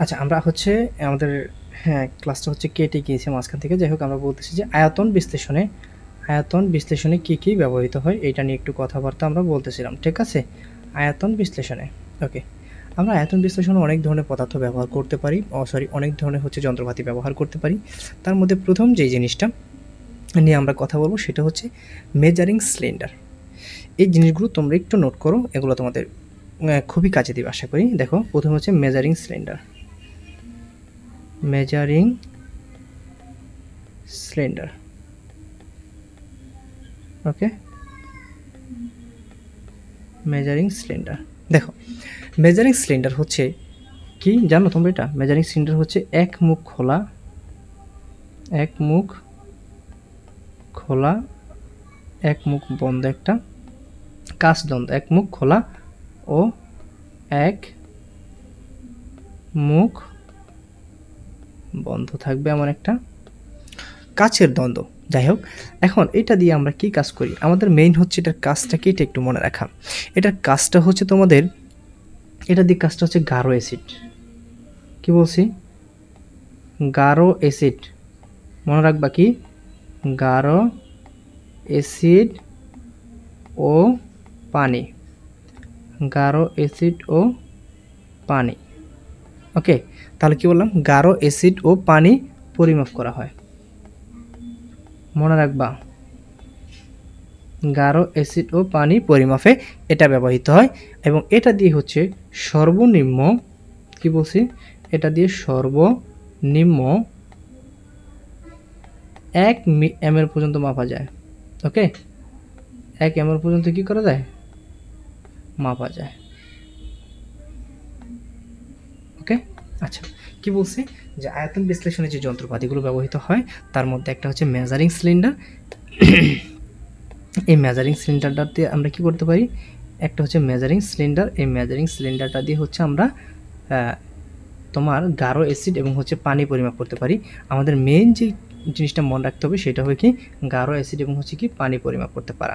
আচ্ছা আমরা হচ্ছে আমাদের, হ্যাঁ ক্লাসটা হচ্ছে কেটে গিয়েছে মাঝখান থেকে। যাই হোক আমরা বলতেছি যে আয়তন বিশ্লেষণে কী কী ব্যবহৃত হয় এটা নিয়ে একটু কথাবার্তা আমরা বলতেছিলাম, ঠিক আছে? আয়তন বিশ্লেষণে, ওকে। আমরা আয়তন বিশ্লেষণে অনেক ধরনের পদার্থ ব্যবহার করতে পারি, অনেক ধরনের হচ্ছে যন্ত্রপাতি ব্যবহার করতে পারি। তার মধ্যে প্রথম যেই জিনিসটা নিয়ে আমরা কথা বলবো সেটা হচ্ছে মেজারিং সিলিন্ডার। এই জিনিসগুলো তোমরা একটু নোট করো, এগুলো তোমাদের খুবই কাজে দিবে আশা করি। দেখো প্রথম হচ্ছে মেজারিং সিলিন্ডার, ওকে। মেজারিং সিলিন্ডার, দেখো মেজারিং সিলিন্ডার হচ্ছে কি জানো তোমরা? এটা মেজারিং সিলিন্ডার হচ্ছে এক মুখ খোলা এক মুখ বন্ধ একটা কাচদ্বন্দ্ব, এক মুখ খোলা ও এক মুখ বন্ধ থাকবে এমন একটা কাচের দ্বন্দ্ব। যাই হোক, এখন এটা দিয়ে আমরা কি কাজ করি? আমাদের মেইন হচ্ছে এটার কাজটা কি, এটা একটু মনে রাখা। এটার কাজটা হচ্ছে তোমাদের, এটা দিয়ে কাজটা হচ্ছে গাঢ় অ্যাসিড, কি বলছি? গাঢ় অ্যাসিড, মনে রাখবা কি? গাঢ় অ্যাসিড ও পানি, গাঢ় অ্যাসিড ও পানি, ওকে। তাহলে কি বললাম? গাঢ় অ্যাসিড ও পানি পরিমাপ করা হয়, মনে রাখবা। গাঢ় অ্যাসিড ও পানি পরিমাপে এটা ব্যবহৃত হয় এবং এটা দিয়ে হচ্ছে সর্বনিম্ন, কি বলছি? এটা দিয়ে সর্বনিম্ন 1 ml পর্যন্ত মাপা যায়, ওকে। 1 ml পর্যন্ত কি করা যায়? মাপা যায়, ওকে। আচ্ছা, কি বলছি? যে আয়তন বিশ্লেষণে যে যন্ত্রপাতিগুলো ব্যবহৃত হয় তার মধ্যে একটা হচ্ছে মেজারিং সিলিন্ডার। এই মেজারিং সিলিন্ডারটা দিয়ে আমরা কি করতে পারি? একটা হচ্ছে মেজারিং সিলিন্ডার, এই মেজারিং সিলিন্ডারটা দিয়ে হচ্ছে আমরা তোমার গাঢ় অ্যাসিড এবং হচ্ছে পানি পরিমাপ করতে পারি। আমাদের মেইন যে জিনিসটা মনে রাখতে হবে সেটা হবে কি? গাঢ় অ্যাসিড এবং হচ্ছে কি পানি পরিমাপ করতে পারা।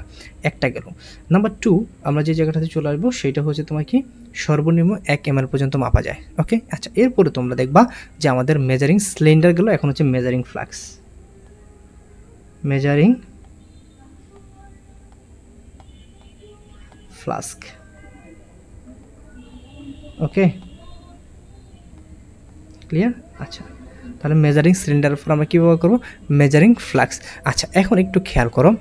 একটা গেল। নাম্বার 2 আমরা যে জায়গাটাতে চলে আসবো সেটা হচ্ছে তোমার কি? সর্বনিম্ন 1 ml পর্যন্ত মাপা যায়, ওকে। আচ্ছা, এরপরে তোমরা দেখবা যে আমাদের মেজারিং সিলিন্ডারগুলো এখন হচ্ছে মেজারিং ফ্লাস্ক, ওকে, ক্লিয়ার? আচ্ছা, তাহলে মেজারিং সিলিন্ডারের উপর আমরা কী ব্যবহার করবো? Measuring flask. আচ্ছা, এখন একটু খেয়াল করো,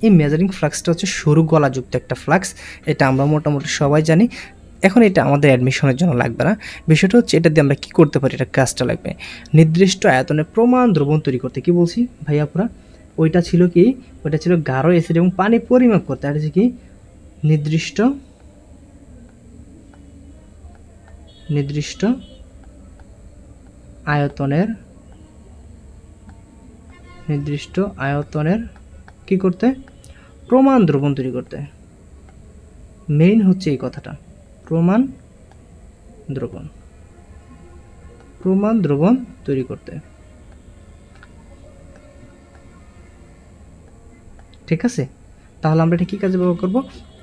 এই মেজারিং ফ্লাক্সটা হচ্ছে সরু গলাযুক্ত একটা ফ্লাক্স, এটা আমরা মোটামুটি সবাই জানি। এখন এটা আমাদের অ্যাডমিশনের জন্য লাগবে না। বিষয়টা হচ্ছে এটা দিয়ে আমরা কী করতে পারি? এটা কাজটা লাগবে নির্দিষ্ট আয়তনে প্রমাণ দ্রবণ তৈরি করতে। কি বলছি ভাইয়াপুরা? ওইটা ছিল কি? ওইটা ছিল গাঢ় অ্যাসিড এবং পানি পরিমাপ করতে। আর হচ্ছে কি? নির্দিষ্ট আয়তনের কি করতে? প্রমাণ দ্রবণ তৈরি করতে। মেইন হচ্ছে এই কথাটা, প্রমাণ দ্রবণ তৈরি করতে, ঠিক আছে? তাহলে আমরা এটা কি কাজে ব্যবহার করব?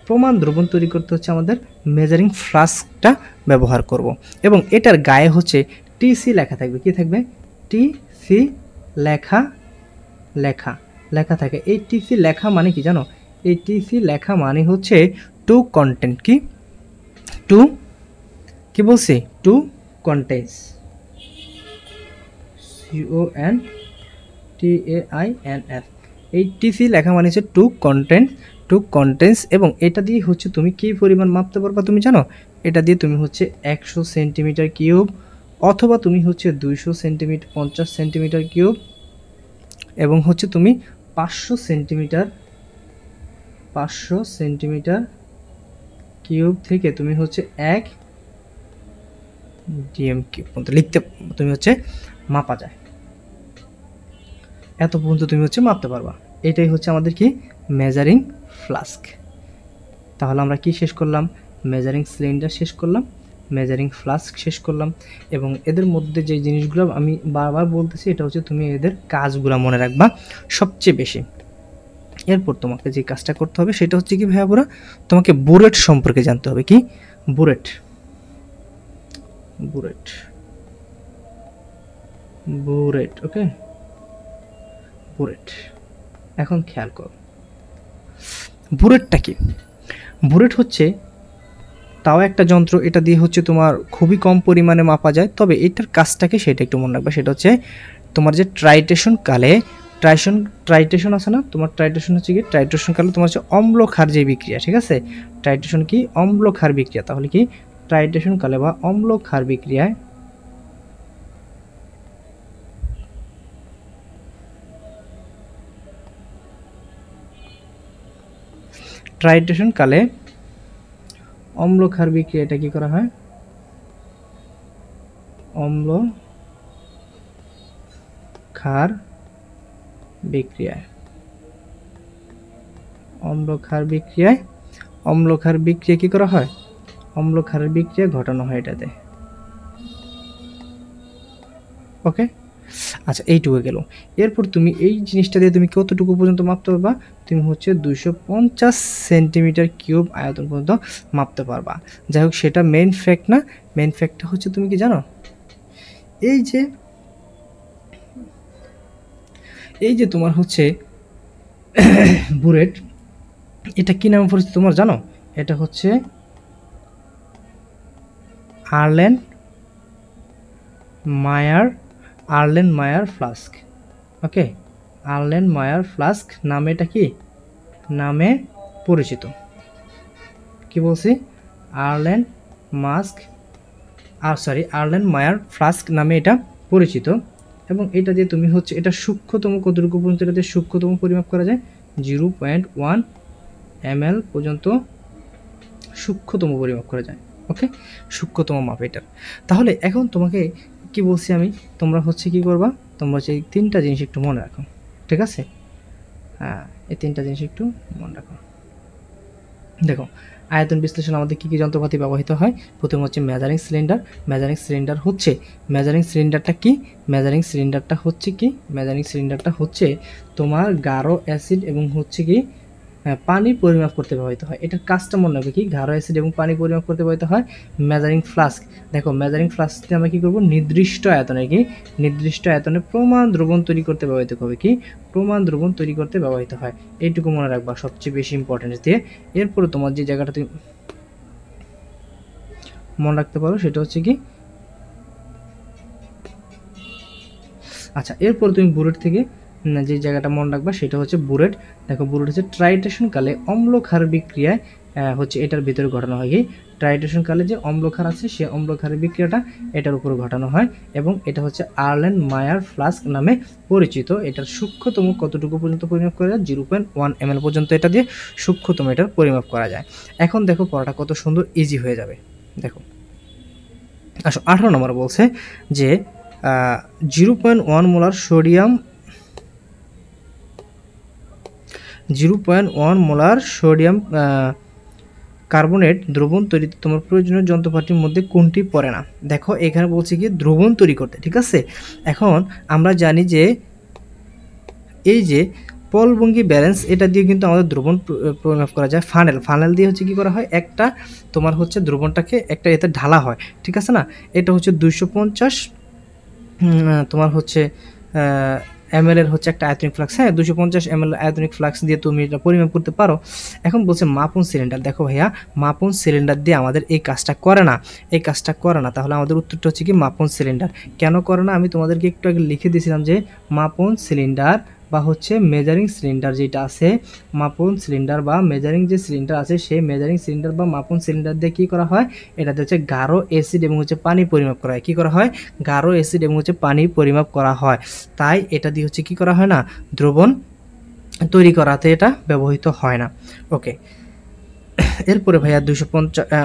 প্রমাণ দ্রবণ তৈরি করতে হচ্ছে আমাদের মেজারিং ফ্লাস্কটা ব্যবহার করব এবং এটার গায়ে হচ্ছে টিসি লেখা থাকবে। কি থাকবে? টিসি লেখা থাকে। এই টিসি লেখা মানে কি জানো? এই টিসি লেখা মানে হচ্ছে টু কন্টেন্ট। কি বলছি? To contents, CONTAINS। এই টিসি লেখা মানে হচ্ছে টু কন্টেন্টস এবং এটা দিয়ে হচ্ছে তুমি কি পরিমাণ মাপতে পারবা তুমি জানো? এটা দিয়ে তুমি হচ্ছে 100 সেন্টিমিটার কিউব অথবা তুমি হচ্ছে 200 সেন্টিমিটার, 50 সেন্টিমিটার কিউব এবং হচ্ছে তুমি 500 সেন্টিমিটার কিউব থেকে তুমি হচ্ছে 1 ডিএম কিউব পর্যন্ত লিখতে তুমি হচ্ছে মাপা যায়, এত পর্যন্ত তুমি হচ্ছে মাপতে পারবা। এটাই হচ্ছে আমাদের কি? Measuring flask. তাহলে আমরা কি শেষ করলাম? মেজারিং সিলিন্ডার শেষ করলাম, মেজারিং ফ্লাস্ক শেষ করলাম এবং এদের মধ্যে যে জিনিসগুলো আমি বারবার বলতেছি এটা হচ্ছে তুমি এদের কাজগুলো মনে রাখবা সবচেয়ে বেশি। এরপর তোমাকে যে কাজটা করতে হবে সেটা হচ্ছে কি ভাইয়া বুড়া? তোমাকে বুরেট সম্পর্কে জানতে হবে। কি বুরেট? বুরেট, বুরেট, ওকে, বুরেট। এখন খেয়াল করো বুরেটটা কি। বুরেট হচ্ছে তাও একটা যন্ত্র, এটা দিয়ে হচ্ছে তোমার খুবই কম পরিমাণে মাপা যায়, তবে এটার কাজটাকে সেটা একটু মনে রাখবে। সেটা হচ্ছে তোমার যে ট্রাইটেশন কালে ট্রাইটেশন আছে না, তোমার ট্রাইটেশন হচ্ছে কি, ট্রাইটেশন কালে তোমার হচ্ছে অম্ল ক্ষার যে বিক্রিয়া, ঠিক আছে, ট্রাইটেশন কি অম্ল ক্ষার বিক্রিয়া। তাহলে কি ট্রাইটেশন কালে বা অম্ল ক্ষার বিক্রিয়ায় ট্রাইটেশন কালে অম্ল ক্ষার বিক্রিয়া এটা কি করা হয়, অম্ল ক্ষার বিক্রিয়ায়, অম্ল ক্ষার বিক্রিয়ায়, অম্ল ক্ষার বিক্রিয়া কি করা হয়, অম্ল ক্ষারের বিক্রিয়া ঘটানো হয় এটাতে। ওকে, আচ্ছা এইটুকু গেল। এরপর তুমি এই জিনিসটা দিয়ে তুমি কতটুকু পর্যন্ত মাপতে পারবা, তুমি হচ্ছে 250 সেন্টিমিটার কিউব আয়তন পর্যন্ত মাপতে পারবা। যাই হোক সেটা মেইন ফ্যাক্ট না, মেইন ফ্যাক্টটা হচ্ছে তুমি কি জানো, এই যে তোমার হচ্ছে বুরেট, এটা কি নামে পরিচিত তোমার জানো, এটা হচ্ছে আর্লেন মায়ার ফ্লাস্ক। ওকে, আর্লেন মায়ার ফ্লাস্ক নামে এটা কি নামে পরিচিত। কি বলছি, আর্লেন মায়ার ফ্লাস্ক নামে এটা পরিচিত। এবং এটা দিয়ে তুমি হচ্ছে এটা সূক্ষ্মতম কতটুকু পর্যন্ত এটা দিয়ে সূক্ষ্মতম পরিমাপ করা যায়, 0.1 ml পর্যন্ত সূক্ষ্মতম পরিমাপ করা যায়। ওকে, সূক্ষ্মতম মাপ এটার। তাহলে এখন তোমাকে কি বলছি আমি, তোমরা হচ্ছে কি করবা, তোমরা হচ্ছে এই তিনটা জিনিস একটু মনে রাখো, ঠিক আছে। হ্যাঁ, এই তিনটা জিনিস একটু মনে রাখো। দেখো আয়তন বিশ্লেষণ আমাদের কী কী যন্ত্রপাতি ব্যবহৃত হয়, প্রথম হচ্ছে মেজারিং সিলিন্ডার। মেজারিং সিলিন্ডারটা হচ্ছে তোমার গাঢ় অ্যাসিড এবং হচ্ছে কি পানি পরিমাপ করতে ব্যবহৃত হয়। এটার কাজটা মনে রাখবে কি, গাঢ় অ্যাসিড এবং পানি পরিমাপ করতে ব্যবহৃত হয়। মেজারিং ফ্লাস্ক, দেখো মেজারিং ফ্লাস্কে আমরা কী করবো, নির্দিষ্ট আয়তনে প্রমাণ দ্রবণ তৈরি করতে ব্যবহৃত হবে, কি প্রমাণ দ্রবণ তৈরি করতে ব্যবহৃত হয়। এইটুকু মনে রাখবা সবচেয়ে বেশি ইম্পর্টেন্স দিয়ে। এরপরে তোমার যে জায়গাটা তুমি মনে রাখতে পারো সেটা হচ্ছে কি, আচ্ছা এরপর তুমি বুরেট থেকে যে জায়গাটা মনে রাখবা সেটা হচ্ছে বুরেট। দেখো বুরেট হচ্ছে ট্রাইটেশন কালে অম্ল ক্ষার বিক্রিয়ায় হচ্ছে এটার ভিতরে ঘটানো হয়, কি ট্রাইটেশন কালে যে অম্ল ক্ষার আছে সে অম্ল ক্ষারের বিক্রিয়াটা এটার উপরে ঘটানো হয়। এবং এটা হচ্ছে আর্লেন মায়ার ফ্লাস্ক নামে পরিচিত। এটার সূক্ষ্মতম কতটুকু পর্যন্ত পরিমাপ করা যায়, 0.1 ml পর্যন্ত এটা দিয়ে সূক্ষ্মতম এটার পরিমাপ করা যায়। এখন দেখো পড়াটা কত সুন্দর ইজি হয়ে যাবে। দেখো আসো 18 নম্বর বলছে যে 0.1 মোলার সোডিয়াম কার্বনেট দ্রবণ তৈরিতে তোমার প্রয়োজনীয় যন্ত্রপাতির মধ্যে কোনটি পড়ে না। দেখো এখানে বলছে কি দ্রবণ তৈরি করতে, ঠিক আছে। এখন আমরা জানি যে এই যে পলভঙ্গি ব্যালেন্স, এটা দিয়ে কিন্তু আমাদের দ্রবণ পরিমাপ করা যায়। ফানেল দিয়ে হচ্ছে কি করা হয়, একটা তোমার হচ্ছে দ্রবণটাকে একটা এতে ঢালা হয়, ঠিক আছে না। এটা হচ্ছে 250 তোমার হচ্ছে ml এর হচ্ছে একটা আয়তনিক ফ্লাক্স, হ্যাঁ 250 ml আয়তনিক ফ্লাক্স দিয়ে তুমি এটা পরিমাপ করতে পারো। এখন বলছে মাপন সিলিন্ডার, দেখো ভাইয়া মাপন সিলিন্ডার দিয়ে আমাদের এই কাজটা করে না, তাহলে আমাদের উত্তরটা হচ্ছে কি মাপন সিলিন্ডার। কেন করে না আমি তোমাদেরকে একটু আগে লিখে দিয়েছিলাম যে মাপন সিলিন্ডার বা হচ্ছে মেজারিং সিলিন্ডার যেটা আছে, মাপন সিলিন্ডার বা মেজারিং যে সিলিন্ডার আছে সেই মেজারিং সিলিন্ডার বা মাপন সিলিন্ডার দিয়ে কী করা হয়, এটাতে হচ্ছে গাঢ় অ্যাসিড এবং হচ্ছে পানি পরিমাপ করা হয়। কী করা হয়, গাঢ় অ্যাসিড এবং হচ্ছে পানি পরিমাপ করা হয়। তাই এটা দিয়ে হচ্ছে কী করা হয় না, দ্রবণ তৈরি করাতে এটা ব্যবহৃত হয় না। ওকে, এরপরে ভাইয়া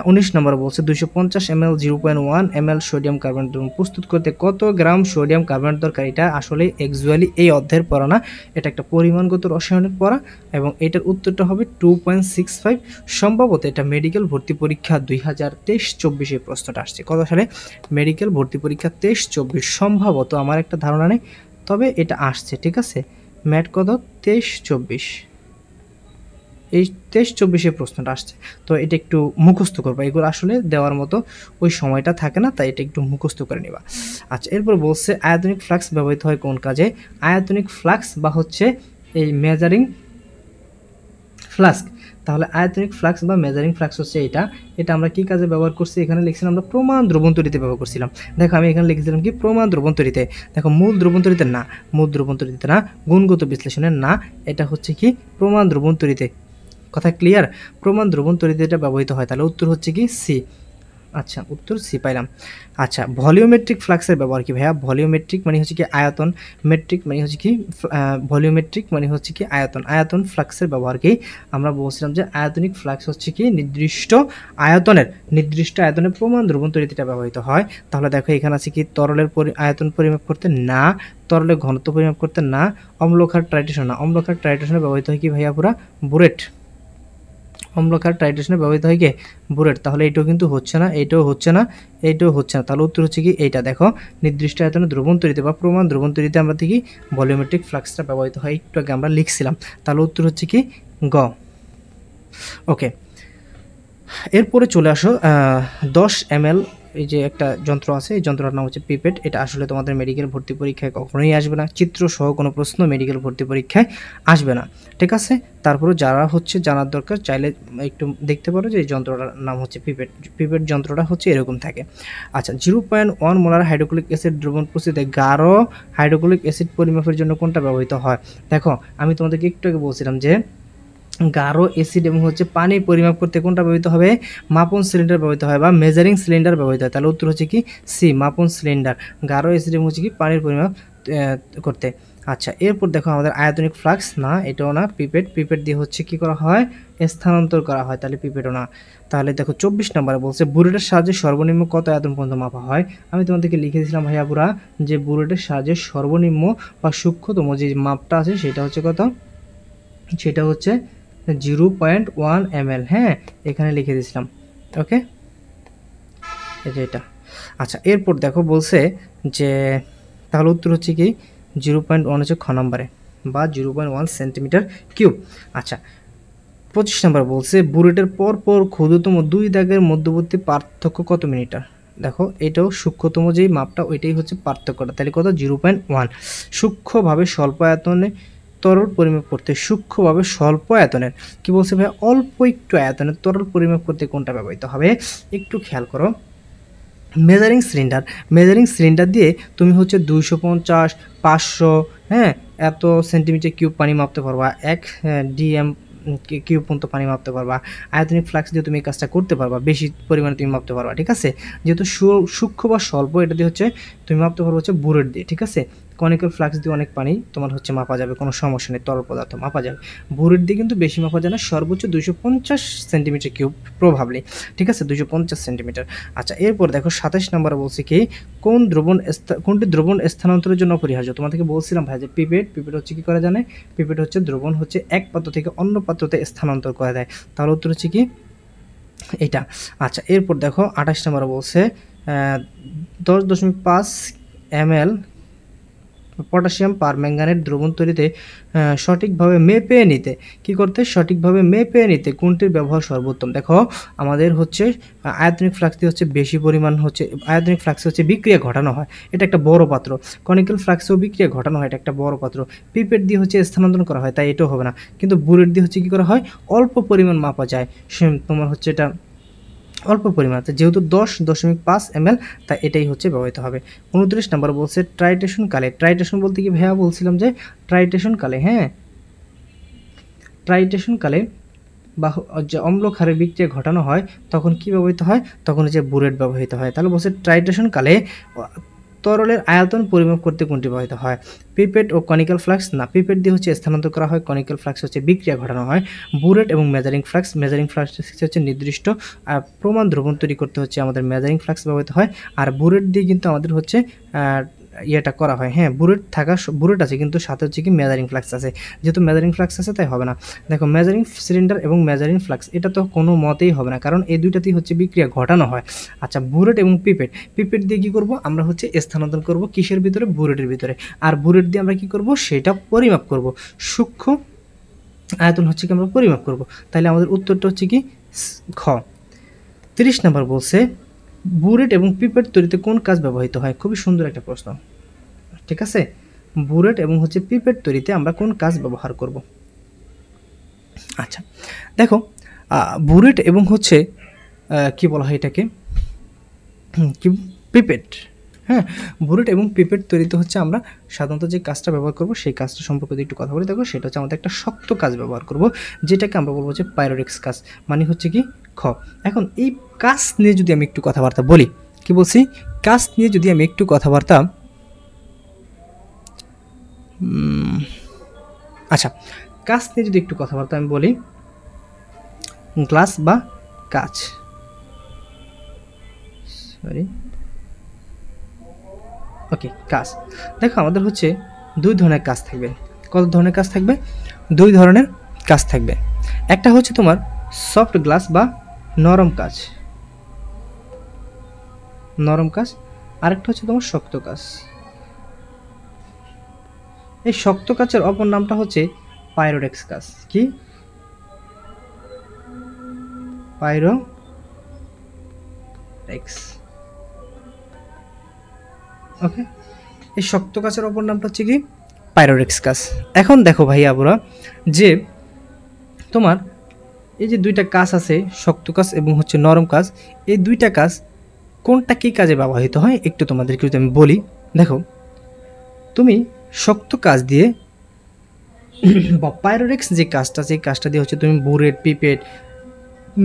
19 নম্বর বলছে 250 ml 0.1 ml সোডিয়াম কার্বনেট দ্রবণ প্রস্তুত করতে কত গ্রাম সোডিয়াম কার্বনেট দরকার। এটা আসলে অ্যাকচুয়ালি এই অধ্যায়ের পড়া না, এটা একটা পরিমাণগত রসায়নের পড়া এবং এটার উত্তরটা হবে 2.65। সম্ভবত এটা মেডিকেল ভর্তি পরীক্ষা 2023-24 প্রশ্নটা আসছে। কত সালে মেডিকেল ভর্তি পরীক্ষা 23-24, সম্ভবত আমার একটা ধারণা নেই, তবে এটা আসছে, ঠিক আছে। ম্যাট কত 23-24, এই 23-24 প্রশ্নটা আসছে, তো এটা একটু মুখস্থ করবা, এগুলো আসলে দেওয়ার মতো ওই সময়টা থাকে না, তাই এটা একটু মুখস্থ করে নিবা। আচ্ছা, এরপর বলছে আয়তনিক ফ্লাক্স ব্যবহৃত হয় কোন কাজে? আয়তনিক ফ্লাক্স বা হচ্ছে এই মেজারিং ফ্লাস্ক, তাহলে আয়তনিক ফ্লাক্স বা মেজারিং ফ্লাক্স হচ্ছে এটা আমরা কি কাজে ব্যবহার করছি? এখানে লিখছিলাম আমরা প্রমাণ দ্রবণ তৈরিতে ব্যবহার করছিলাম। দেখো আমি এখানে লিখেছিলাম কি প্রমাণ দ্রবণ তৈরিতে, দেখো মূল দ্রবণ তৈরিতে না, মূল দ্রবণ তৈরিতে না, গুণগত বিশ্লেষণের না, এটা হচ্ছে কি প্রমাণ দ্রবণ তৈরিতে। কথা ক্লিয়ার? প্রমাণ দ্রবণ তৈরিতে এটা ব্যবহৃত হয়, তাহলে উত্তর হচ্ছে কি সি। আচ্ছা, উত্তর সি পাইলাম। আচ্ছা, ভলিওমেট্রিক ফ্লাক্সের ব্যবহার কি ভাইয়া? ভলিওমেট্রিক মানে হচ্ছে কি আয়তন, মেট্রিক মানে হচ্ছে কি ভলিওমেট্রিক মানে হচ্ছে কি আয়তন। আয়তন ফ্লাক্সের ব্যবহার কি? আমরা বলছিলাম যে আয়তনিক ফ্লাক্স হচ্ছে কি নির্দিষ্ট আয়তনের প্রমাণ দ্রবণ তৈরিতে এটা ব্যবহৃত হয়। তাহলে দেখো এখানে আছে কি তরলের আয়তন পরিমাপ করতে না, তরলের ঘনত্ব পরিমাপ করতে না, অম্লক্ষার টাইট্রেশন না। অম্লক্ষার টাইট্রেশনে ব্যবহৃত হয় কি ভাইয়া? পুরা বুরেট। অম্লক্ষার টাইট্রেশনে ব্যবহৃত হয় কি? বুরেট। তাহলে এইটাও কিন্তু হচ্ছে না, এইটাও হচ্ছে না, এইটাও হচ্ছে না, তাহলে উত্তর হচ্ছে কি এইটা। দেখো নির্দিষ্ট আয়তনে দ্রবণ তৈরিতে বা প্রমাণ দ্রবণ তৈরিতে আমরা দেখি ভলিওমেট্রিক ফ্লাক্সটা ব্যবহৃত হয়, একটু আগে আমরা লিখছিলাম, তাহলে উত্তর হচ্ছে কি গ। ওকে, এরপরে চলে আসো 10 ml এই যে একটা যন্ত্র আছে, এই যন্ত্রটার নাম হচ্ছে পিপেট। এটা আসলে তোমাদের মেডিকেল ভর্তি পরীক্ষায় কখনোই আসবে না, চিত্র সহ কোনো প্রশ্ন মেডিকেল ভর্তি পরীক্ষায় আসবে না, ঠিক আছে? তারপরে যারা হচ্ছে জানার দরকার চাইলে একটু দেখতে পারো যে এই যন্ত্রটার নাম হচ্ছে পিপেট। পিপেট যন্ত্রটা হচ্ছে এরকম থাকে। আচ্ছা, 0.1 মোলার হাইড্রোক্লোরিক অ্যাসিড দ্রবণ প্রস্তুতে গাঢ় হাইড্রোক্লোরিক অ্যাসিড পরিমাপের জন্য কোনটা ব্যবহৃত হয়? দেখো আমি তোমাদেরকে একটু আগে বলছিলাম যে গাঢ় অ্যাসিড এবং হচ্ছে পানি পরিমাপ করতে কোনটা ব্যবহৃত হবে? মাপন সিলিন্ডার ব্যবহৃত হয় বা মেজারিং সিলিন্ডার ব্যবহৃত হয়, তাহলে উত্তর হচ্ছে কি সি, মাপন সিলিন্ডার। গাঢ় অ্যাসিড এবং হচ্ছে কি পানির পরিমাপ করতে। আচ্ছা, এরপর দেখো আমাদের আয়তনিক ফ্লাক্স না, এটাও না। পিপেট দিয়ে হচ্ছে কি করা হয়? স্থানান্তর করা হয়, তাহলে পিপেটও না। তাহলে দেখো 24 নম্বরে বলছে বুলেটের সাহায্যে সর্বনিম্ন কত আয়তন পর্যন্ত মাপা হয়? আমি তোমাদেরকে লিখে দিয়েছিলাম ভাইয়া পুরা যে বুলেটের সাহায্যে সর্বনিম্ন বা সূক্ষ্মতম যে মাপটা আছে সেটা হচ্ছে কত? সেটা হচ্ছে 0.1 ml। হ্যাঁ, এখানে লিখে দিয়েছিলাম। ওকে, এই যে এটা। আচ্ছা, এরপর দেখো বলছে যে তাহলে উত্তর হচ্ছে কি 0.1 হচ্ছে খ নম্বরে বা 0.1 সেন্টিমিটার কিউব। আচ্ছা, 25 নম্বর বলছে বুলেটের পরপর ক্ষুদ্রতম 2 দাগের মধ্যবর্তী পার্থক্য কত মিলিমিটার? দেখো এটাও সূক্ষ্মতম যেই মাপটা ওইটাই হচ্ছে পার্থক্যটা, তাহলে কত? 0.1। সূক্ষ্মভাবে স্বল্প আয়তনে তরল পরিমাপ করতে, সূক্ষ্মভাবে স্বল্প আয়তনের কি বলছে ভাই? অল্প একটু আয়তনের তরল পরিমাপ করতে কোনটা ব্যবহৃত হবে? একটু খেয়াল করো। মেজারিং সিলিন্ডার দিয়ে তুমি হচ্ছে 250, 500, হ্যাঁ, এত সেন্টিমিটার কিউব পানি মাপতে পারবা, 1 ডিএম কিউব পর্যন্ত পানি মাপতে পারবা। আয়তনিক ফ্লাক্স দিয়ে তুমি এই কাজটা করতে পারবা, বেশি পরিমাণে তুমি মাপতে পারবা, ঠিক আছে? যেহেতু সূক্ষ্ম বা স্বল্প, এটা দিয়ে হচ্ছে তুমি মাপতে পারবো হচ্ছে বুলেট দিয়ে, ঠিক আছে? কনিক্যাল ফ্লাক্স দিয়ে অনেক পানি তোমার হচ্ছে মাপা যাবে, কোনো সমস্যা নেই, তরল পদার্থ মাপা যাবে। বুলেট দিয়ে কিন্তু বেশি মাপা যায় না, সর্বোচ্চ 250 সেন্টিমিটার কিউব প্রভাবলি, ঠিক আছে? 250 সেন্টিমিটার। আচ্ছা, এরপর দেখো 27 নম্বরে বলছে কি কোনটি দ্রবণ স্থানান্তরের জন্য অপরিহার্য? তোমাদেরকে বলছিলাম ভাই যে পিপেট হচ্ছে কি করে জানে? পিপেট হচ্ছে দ্রবণ হচ্ছে এক পাত্র থেকে অন্য পাত্রতে স্থানান্তর করে দেয়, তাহলে উত্তর হচ্ছে কি এটা। আচ্ছা, এরপর দেখো 28 নম্বরে বলছে 10.5 ml পটাশিয়াম পারম্যাঙ্গানেট দ্রবণ তৈরিতে সঠিকভাবে মেপে নিতে কি করতে? সঠিকভাবে মেপে নিতে কোনটির ব্যবহার সর্বোত্তম? দেখো আমাদের হচ্ছে আয়তনিক ফ্লাক্সটি হচ্ছে বেশি পরিমাণ হচ্ছে, আয়তনিক ফ্লাক্সে হচ্ছে বিক্রিয়া ঘটানো হয়, এটা একটা বড় পাত্র। কনিক্যাল ফ্লাক্সেও বিক্রিয়া ঘটানো হয়, এটা একটা বড় পাত্র। পিপেট দিয়ে হচ্ছে স্থানান্তর করা হয়, তাই এটাও হবে না। কিন্তু বুলেট দিয়ে হচ্ছে কি করা হয়? অল্প পরিমাণ মাপা যায়, তোমার হচ্ছে এটা অল্প পরিমাণ, যেহেতু 10.5 ml, তাই এটাই হচ্ছে ব্যবহৃত হবে। 29 নম্বর বলছে ট্রাইটেশন কালে, ট্রাইটেশন বলতে কি ভাইয়া বলছিলাম যে ট্রাইটেশন কালে, হ্যাঁ, ট্রাইটেশন কালে বা যে অম্ল ক্ষারের বিক্রিয়া ঘটানো হয় তখন কি ব্যবহৃত হয়? তখন হচ্ছে বুলেট ব্যবহৃত হয়। তাহলে বলছে ট্রাইটেশন কালে তরলের আয়তন পরিমাপ করতে কোনটি ব্যবহৃত হয়? পিপেট ও কনিক্যাল ফ্লাক্স না, পিপেট দিয়ে হচ্ছে স্থানান্তর করা হয়, কনিক্যাল ফ্লাক্স হচ্ছে বিক্রিয়া ঘটানো হয়। বুলেট এবং মেজারিং ফ্লাক্স হচ্ছে নির্দিষ্ট প্রমাণ দ্রবণ তৈরি করতে হচ্ছে আমাদের মেজারিং ফ্লাক্স ব্যবহৃত হয়। আর বুলেট দিয়ে কিন্তু আমাদের হচ্ছে ইয়েটা করা হয়, হ্যাঁ, বুলেট আছে কিন্তু সাথে হচ্ছে কি মেজারিং ফ্লাক্স আছে, যেহেতু মেজারিং ফ্লাক্স আছে তাই হবে না। দেখো মেজারিং সিলিন্ডার এবং মেজারিং ফ্লাক্স এটা তো কোনো মতেই হবে না, কারণ এই দুইটাতেই হচ্ছে বিক্রিয়া ঘটানো হয়। আচ্ছা, বুলেট এবং পিপেট দিয়ে কি করব? আমরা হচ্ছে স্থানান্তর করব কিসের ভিতরে? বুলেটের ভিতরে। আর বুলেট দিয়ে আমরা কি করব? সেটা পরিমাপ করব, সূক্ষ্ম আয়তন হচ্ছে কি আমরা পরিমাপ করব। তাহলে আমাদের উত্তরটা হচ্ছে কি খ। 30 নম্বর বলছে বুলেট এবং পিপেট তৈরিতে কোন কাজ ব্যবহৃত হয়? খুবই সুন্দর একটা প্রশ্ন, ঠিক আছে। বুলেট এবং হচ্ছে পিপেট তৈরিতে আমরা কোন কাজ ব্যবহার করব? আচ্ছা দেখো, বুলেট এবং হচ্ছে কি বলা হয় এটাকে, কি, পিপেট। হ্যাঁ, বুলেট এবং পিপেট তৈরিতে হচ্ছে আমরা সাধারণত যে কাজটা ব্যবহার করব সেই কাজটা সম্পর্কে যদি একটু কথা বলি, দেখো সেটা হচ্ছে আমাদের একটা শক্ত কাজ ব্যবহার করব, যেটাকে আমরা বলবো যে পাইরোডিক্স কাজ, মানে হচ্ছে কি খ। এখন এই কাজ নিয়ে যদি আমি একটু কথাবার্তা বলি, কি বলছি, কাজ নিয়ে যদি আমি একটু কথাবার্তা, আচ্ছা কাজ নিয়ে যদি একটু কথাবার্তা আমি বলি, গ্লাস বা কাচ, সরি, ওকে কাজ। দেখো আমাদের হচ্ছে দুই ধরনের কাজ থাকবে। কত ধরনের কাজ থাকবে? দুই ধরনের কাজ থাকবে। একটা হচ্ছে তোমার সফট গ্লাস বা নরম কাজ, নরম কাজ, আরেকটা হচ্ছে তোমার শক্ত কাজ। এই শক্ত কাচের অপর নামটা হচ্ছে পাইরোডেক্স কাজ। কি? পাইরোডেক্স। ওকে, এই শক্ত কাচের অপর নামটা হচ্ছে কি পাইরোডেক্স কাজ। এখন দেখো ভাইয়া বুড়া, যে তোমার এই যে দুইটা কাজ আছে, শক্ত কাজ এবং হচ্ছে নরম কাজ, এই দুইটা কাজ কোনটা কী কাজে ব্যবহৃত হয় একটু তোমাদেরকে যদি আমি বলি। দেখো তুমি শক্ত কাজ দিয়ে বা পাইরোডেক্স যে কাজটা, সেই কাজটা দিয়ে হচ্ছে তুমি burette, pipette,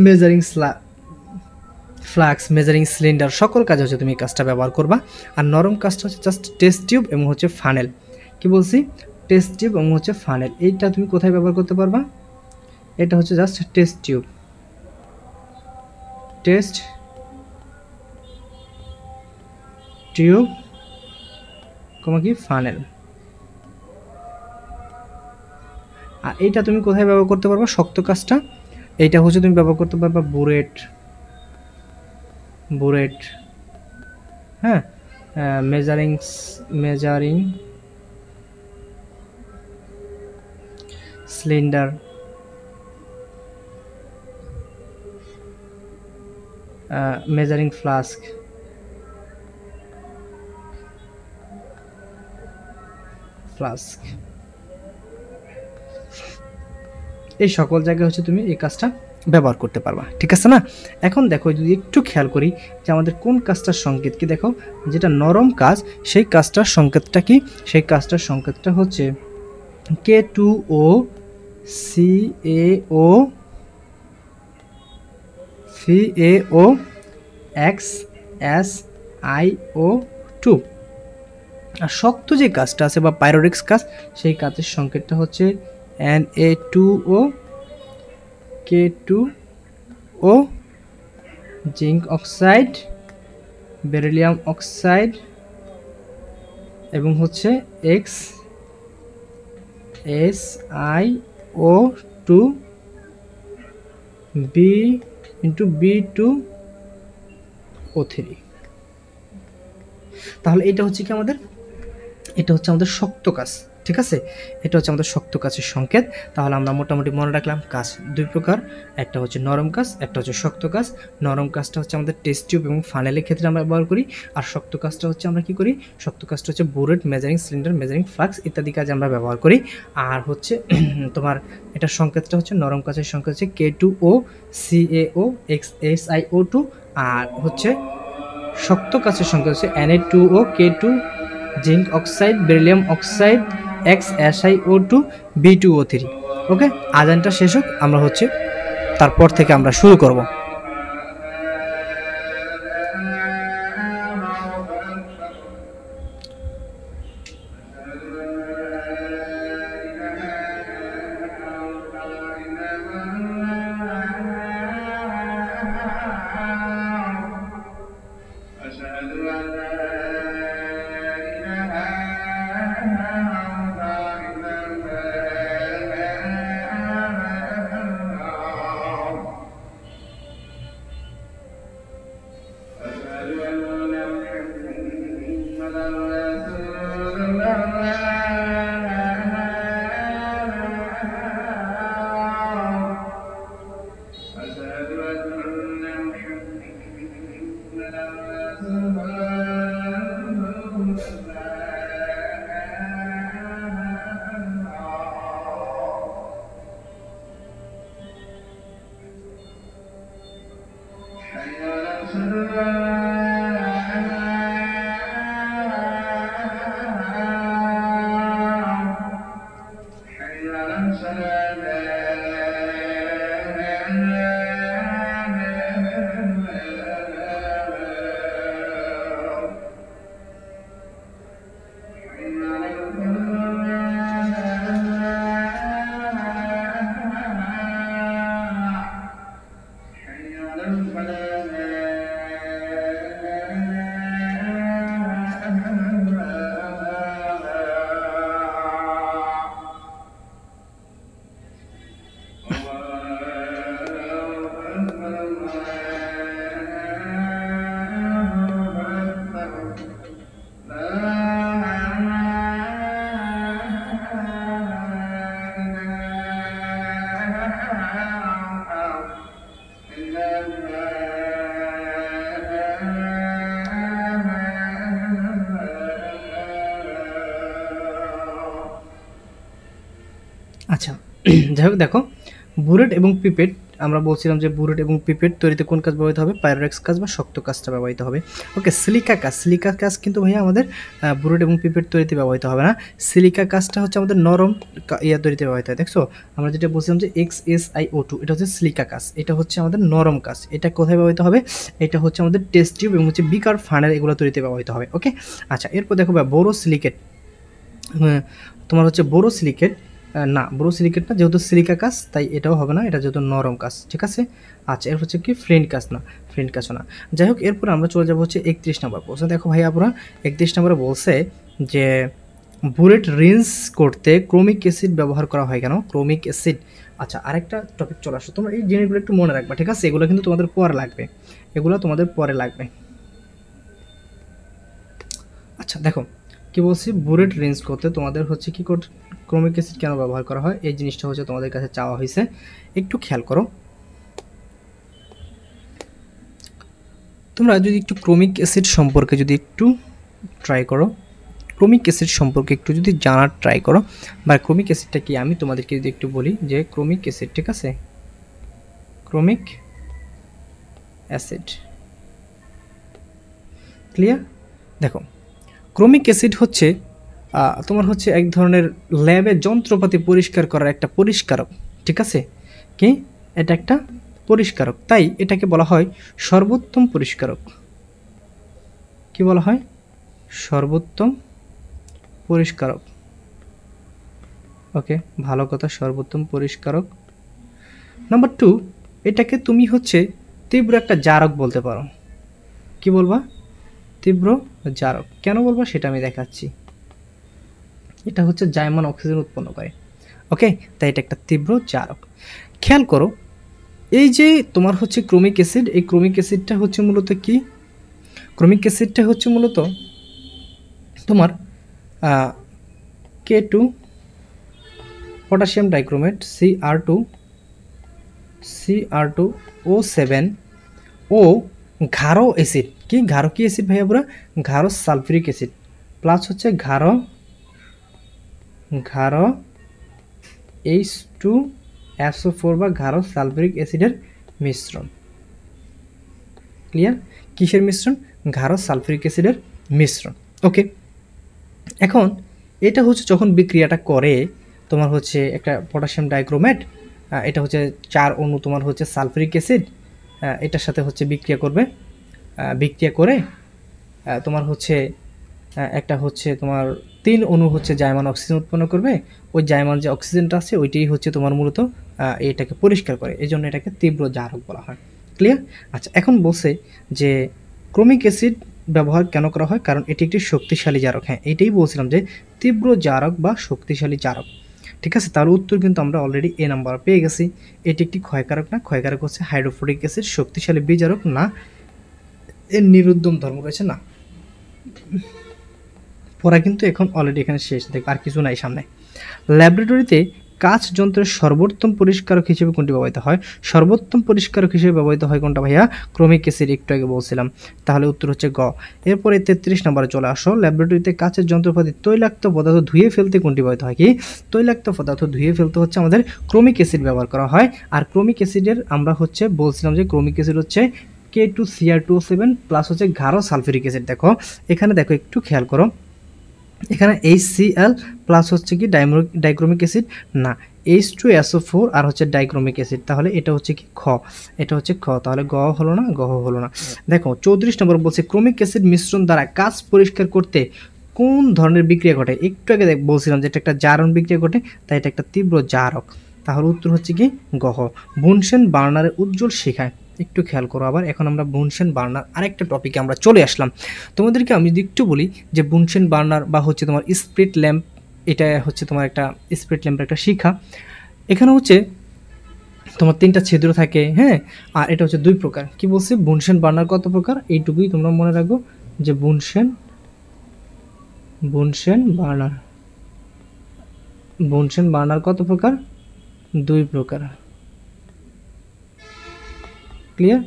measuring flask, measuring cylinder, সকল কাজে হচ্ছে তুমি এই কাজটা ব্যবহার করবা। আর নরম কাজটা হচ্ছে জাস্ট টেস্ট টিউব এবং হচ্ছে ফানেল। কি বলছি? টেস্ট টিউব এবং হচ্ছে ফানেল। এইটা তুমি কোথায় ব্যবহার করতে পারবা? এটা হচ্ছে just test tube, test tube কি ফানেল। আর এইটা তুমি কোথায় ব্যবহার করতে পারবা? শক্ত কাজটা এইটা হচ্ছে তুমি ব্যবহার করতে পারবা বুলেট, হ্যাঁ, মেজারিং সিলিন্ডার, মেজারিং ফ্লাস্ক, এই সকল জায়গায় হচ্ছে তুমি এই কাজটা ব্যবহার করতে পারবা, ঠিক আছে না? এখন দেখো যদি একটু খেয়াল করি যে আমাদের কোন কাজটার সংকেত কি, দেখো যেটা নরম কাজ সেই কাজটার সংকেতটা কি, সেই কাজটার সংকেতটা হচ্ছে K2O CaO CaO XSiO2। আর শক্ত যে কাজটা আছে বা পাইরোডিক্স কাজ, সেই কাজের সংকেতটা হচ্ছে Na2O K2O zinc oxide, beryllium oxide এবং হচ্ছে XSiO2 B2O3। তাহলে এটা হচ্ছে কি আমাদের, এটা হচ্ছে আমাদের শক্ত কাজ, ঠিক আছে। এটা হচ্ছে আমাদের শক্ত কাজের সংকেত। তাহলে আমরা মোটামুটি মনে রাখলাম কাজ দুই প্রকার, একটা হচ্ছে নরম কাজ, একটা হচ্ছে শক্ত কাজ। নরম কাজটা হচ্ছে আমাদের টেস্ট টিউব এবং ফানেলের ক্ষেত্রে আমরা ব্যবহার করি, আর শক্ত কাজটা হচ্ছে আমরা কি করি, শক্ত কাজটা হচ্ছে burette, measuring cylinder, measuring flask ইত্যাদি কাজে আমরা ব্যবহার করি। আর হচ্ছে তোমার এটার সংকেতটা হচ্ছে, নরম কাজের সংকেত হচ্ছে K2O CaO XSiO2, আর হচ্ছে শক্ত কাজের সংকেত হচ্ছে Na2O K2 zinc oxide, beryllium oxide, XSiO2 B2O3। ওকে, আজানটা শেষ হোক, আমরা হচ্ছে তারপর থেকে আমরা শুরু করব। আচ্ছা যাই হোক দেখো, বুলেট এবং পিপেট আমরা বলছিলাম যে বুলেট এবং পিপেট তৈরিতে কোন কাজ ব্যবহৃত হবে, পাইরোরেক্স কাজ বা শক্ত কাজটা ব্যবহৃত হবে। ওকে, সিলিকা কাজ কিন্তু ভাইয়া আমাদের বুলেট এবং পিপেট তৈরিতে ব্যবহৃত হবে না। সিলিকা কাজটা হচ্ছে আমাদের নরম ইয়া তৈরিতে ব্যবহৃত হয়। দেখছো আমরা যেটা বলছিলাম যে XSiO2 এটা হচ্ছে সিলিকা কাজ, এটা হচ্ছে আমাদের নরম কাজ। এটা কোথায় ব্যবহৃত হবে, এটা হচ্ছে আমাদের টেস্ট টিউব এবং হচ্ছে বিকার ফানেল এগুলো তৈরিতে ব্যবহৃত হবে। ওকে আচ্ছা, এরপর দেখো ভাই বোরোসিলিকেট, তোমার হচ্ছে বোরোসিলিকেট না, বোরোসিলিকেট না, যেহেতু সিলিকা কাজ তাই এটাও হবে না, এটা যেহেতু নরম কাজ। ঠিক আছে, আচ্ছা এর হচ্ছে কি ফ্লিন্ট কাজ না, ফ্লিন্ট কাজও না। যাই হোক, এরপর আমরা চলে যাবো হচ্ছে 31 নম্বর প্রশ্ন। দেখো ভাই আপনারা 31 নম্বরে বলছে যে বুলেট রিন্স করতে ক্রোমিক অ্যাসিড ব্যবহার করা হয় কেন, ক্রোমিক অ্যাসিড। আচ্ছা আরেকটা টপিক চলে আসো, তোমরা এই জিনিসগুলো একটু মনে রাখবা। ঠিক আছে, এগুলো কিন্তু তোমাদের পরে লাগবে, এগুলো তোমাদের পরে লাগবে। আচ্ছা দেখো কি বলছি, বুলেট রিন্স করতে তোমাদের হচ্ছে কি ক্রোমিক অ্যাসিড কেন ব্যবহার করা হয়, এই জিনিসটা হচ্ছে তোমাদের কাছে চাওয়া হয়েছে, একটু খেয়াল করো। তোমরা যদি একটু ক্রোমিক অ্যাসিড সম্পর্কে যদি একটু ট্রাই করো, ক্রোমিক অ্যাসিড সম্পর্কে একটু যদি জানার ট্রাই করো, বা ক্রোমিক অ্যাসিডটা কি আমি তোমাদেরকে যদি একটু বলি যে ক্রোমিক অ্যাসিড, ঠিক আছে, ক্রোমিক অ্যাসিড ক্লিয়ার। দেখো ক্রোমিক অ্যাসিড হচ্ছে তোমার হচ্ছে এক ধরনের ল্যাবে যন্ত্রপাতি পরিষ্কার করার একটা পরিষ্কারক। ঠিক আছে, কি এটা একটা পরিষ্কারক, তাই এটাকে বলা হয় সর্বোত্তম পরিষ্কারক। কি বলা হয়, সর্বোত্তম পরিষ্কারক। ওকে ভালো কথা, সর্বোত্তম পরিষ্কারক। নাম্বার 2, এটাকে তুমি হচ্ছে তীব্র একটা জারক বলতে পারো। কি বলবা, তীব্র জারক। কেন বলবো সেটা আমি দেখাচ্ছি। এটা হচ্ছে জাইমন অক্সিজেন উৎপন্ন করে। ওকে, তাই এটা একটা তীব্র জারক। খেয়াল করো, এই যে তোমার হচ্ছে ক্রোমিক অ্যাসিড, এই ক্রোমিক অ্যাসিডটা হচ্ছে মূলত কি, ক্রোমিক অ্যাসিডটা হচ্ছে মূলত তোমার K2 পটাশিয়াম ডাইক্রোমেট, Cr2O7 ও ঘাড়ো অ্যাসিড। কি ঘাড়ো কি অ্যাসিড ভাইয়া পুরা, ঘাড়ো সালফিউরিক অ্যাসিড প্লাস হচ্ছে ঘাড়ো H2SO4 বা ঘাড়ো সালফিউরিক অ্যাসিডের মিশ্রণ। ক্লিয়ার, কিসের মিশ্রণ, ঘাড়ো সালফিউরিক অ্যাসিডের মিশ্রণ। ওকে, এখন এটা হচ্ছে যখন বিক্রিয়াটা করে তোমার হচ্ছে একটা পটাশিয়াম ডাইক্রোমেট, এটা হচ্ছে 4 অণু তোমার হচ্ছে সালফিউরিক অ্যাসিড, এটার সাথে হচ্ছে বিক্রিয়া করবে, বিক্রিয়া করে তোমার হচ্ছে একটা হচ্ছে তোমার 3 অণু হচ্ছে জাইমান অক্সিজেন উৎপন্ন করবে। ওই জাইমান যে অক্সিজেনটা আছে ওইটাই হচ্ছে তোমার মূলত এটাকে পরিষ্কার করে, এই জন্য এটাকে তীব্র জারক বলা হয়। ক্লিয়ার। আচ্ছা এখন বলছে যে ক্রোমিক অ্যাসিড ব্যবহার কেন করা হয়, কারণ এটি একটি শক্তিশালী জারক। হ্যাঁ এটাই বলছিলাম যে তীব্র জারক বা শক্তিশালী জারক। ঠিক আছে, তার উত্তর কিন্তু আমরা অলরেডি এ নাম্বার পেয়ে গেছি। এটি একটি ক্ষয়কারক না, ক্ষয়কারক হচ্ছে হাইড্রোফ্লোরিক অ্যাসিড, শক্তিশালী বিজারক না, এর নিরুদ্যম ধর্ম রয়েছে না। পড়া কিন্তু এখন অলরেডি এখানে শেষ, দেখ আর কিছু নাই সামনে। ল্যাবরেটরিতে কাঁচ যন্ত্রের সর্বোত্তম পরিষ্কারক হিসেবে কোনটি ব্যবহৃত হয়, সর্বোত্তম পরিষ্কারক হিসেবে ব্যবহৃত হয় কোনটা ভাইয়া, ক্রোমিক অ্যাসিড, একটু আগে বলছিলাম। তাহলে উত্তর হচ্ছে গ। এরপরে 33 নম্বরে চলে আসো, ল্যাবরেটরিতে কাঁচের যন্ত্রপাতি তৈলাক্ত পদার্থ ধুয়ে ফেলতে কোনটি ব্যবহৃত হয়, কি তৈলাক্ত পদার্থ ধুয়ে ফেলতে হচ্ছে আমাদের ক্রোমিক অ্যাসিড ব্যবহার করা হয়। আর ক্রোমিক অ্যাসিডের আমরা হচ্ছে বলছিলাম যে ক্রোমিক অ্যাসিড হচ্ছে K K2Cr2O7 প্লাস হচ্ছে গাঢ় সালফিউরিক অ্যাসিড। দেখো এখানে দেখো একটু খেয়াল করো, এখানে HCl প্লাস হচ্ছে কি ডাইক্রোমিক অ্যাসিড না, H2SO4 আর হচ্ছে ডাইক্রোমিক অ্যাসিড, তাহলে এটা হচ্ছে কি খ, এটা হচ্ছে খ, তাহলে গ হলো না, গহ হলো না। দেখো 34 নম্বর বলছে ক্রোমিক অ্যাসিড মিশ্রণ দ্বারা কাঁচ পরিষ্কার করতে কোন ধরনের বিক্রিয়া ঘটে? একটু আগে বলছিলাম যে এটা একটা জারণ বিক্রিয়া ঘটে, তাই এটা একটা তীব্র জারক, তাহলে উত্তর হচ্ছে কি গহ। বুনসেন বার্নারের উজ্জ্বল শিখায়, একটু খেয়াল করো আবার। এখন আমরা বুনসেন বার্নার আরেকটা টপিকে আমরা চলে আসলাম। তোমাদেরকে আমি যদি একটু বলি যে বুনসেন বার্নার বা হচ্ছে তোমার স্প্রিট ল্যাম্প, এটা হচ্ছে তোমার একটা স্প্রিট ল্যাম্পের একটা শিখা। এখানে হচ্ছে তোমার 3টা ছিদ্র থাকে, হ্যাঁ, আর এটা হচ্ছে 2 প্রকার। কি বলছে বুনসেন বার্নার কত প্রকার, এইটুকুই তোমরা মনে রাখো যে বুনসেন বার্নার কত প্রকার, 2 প্রকার। ক্লিয়ার?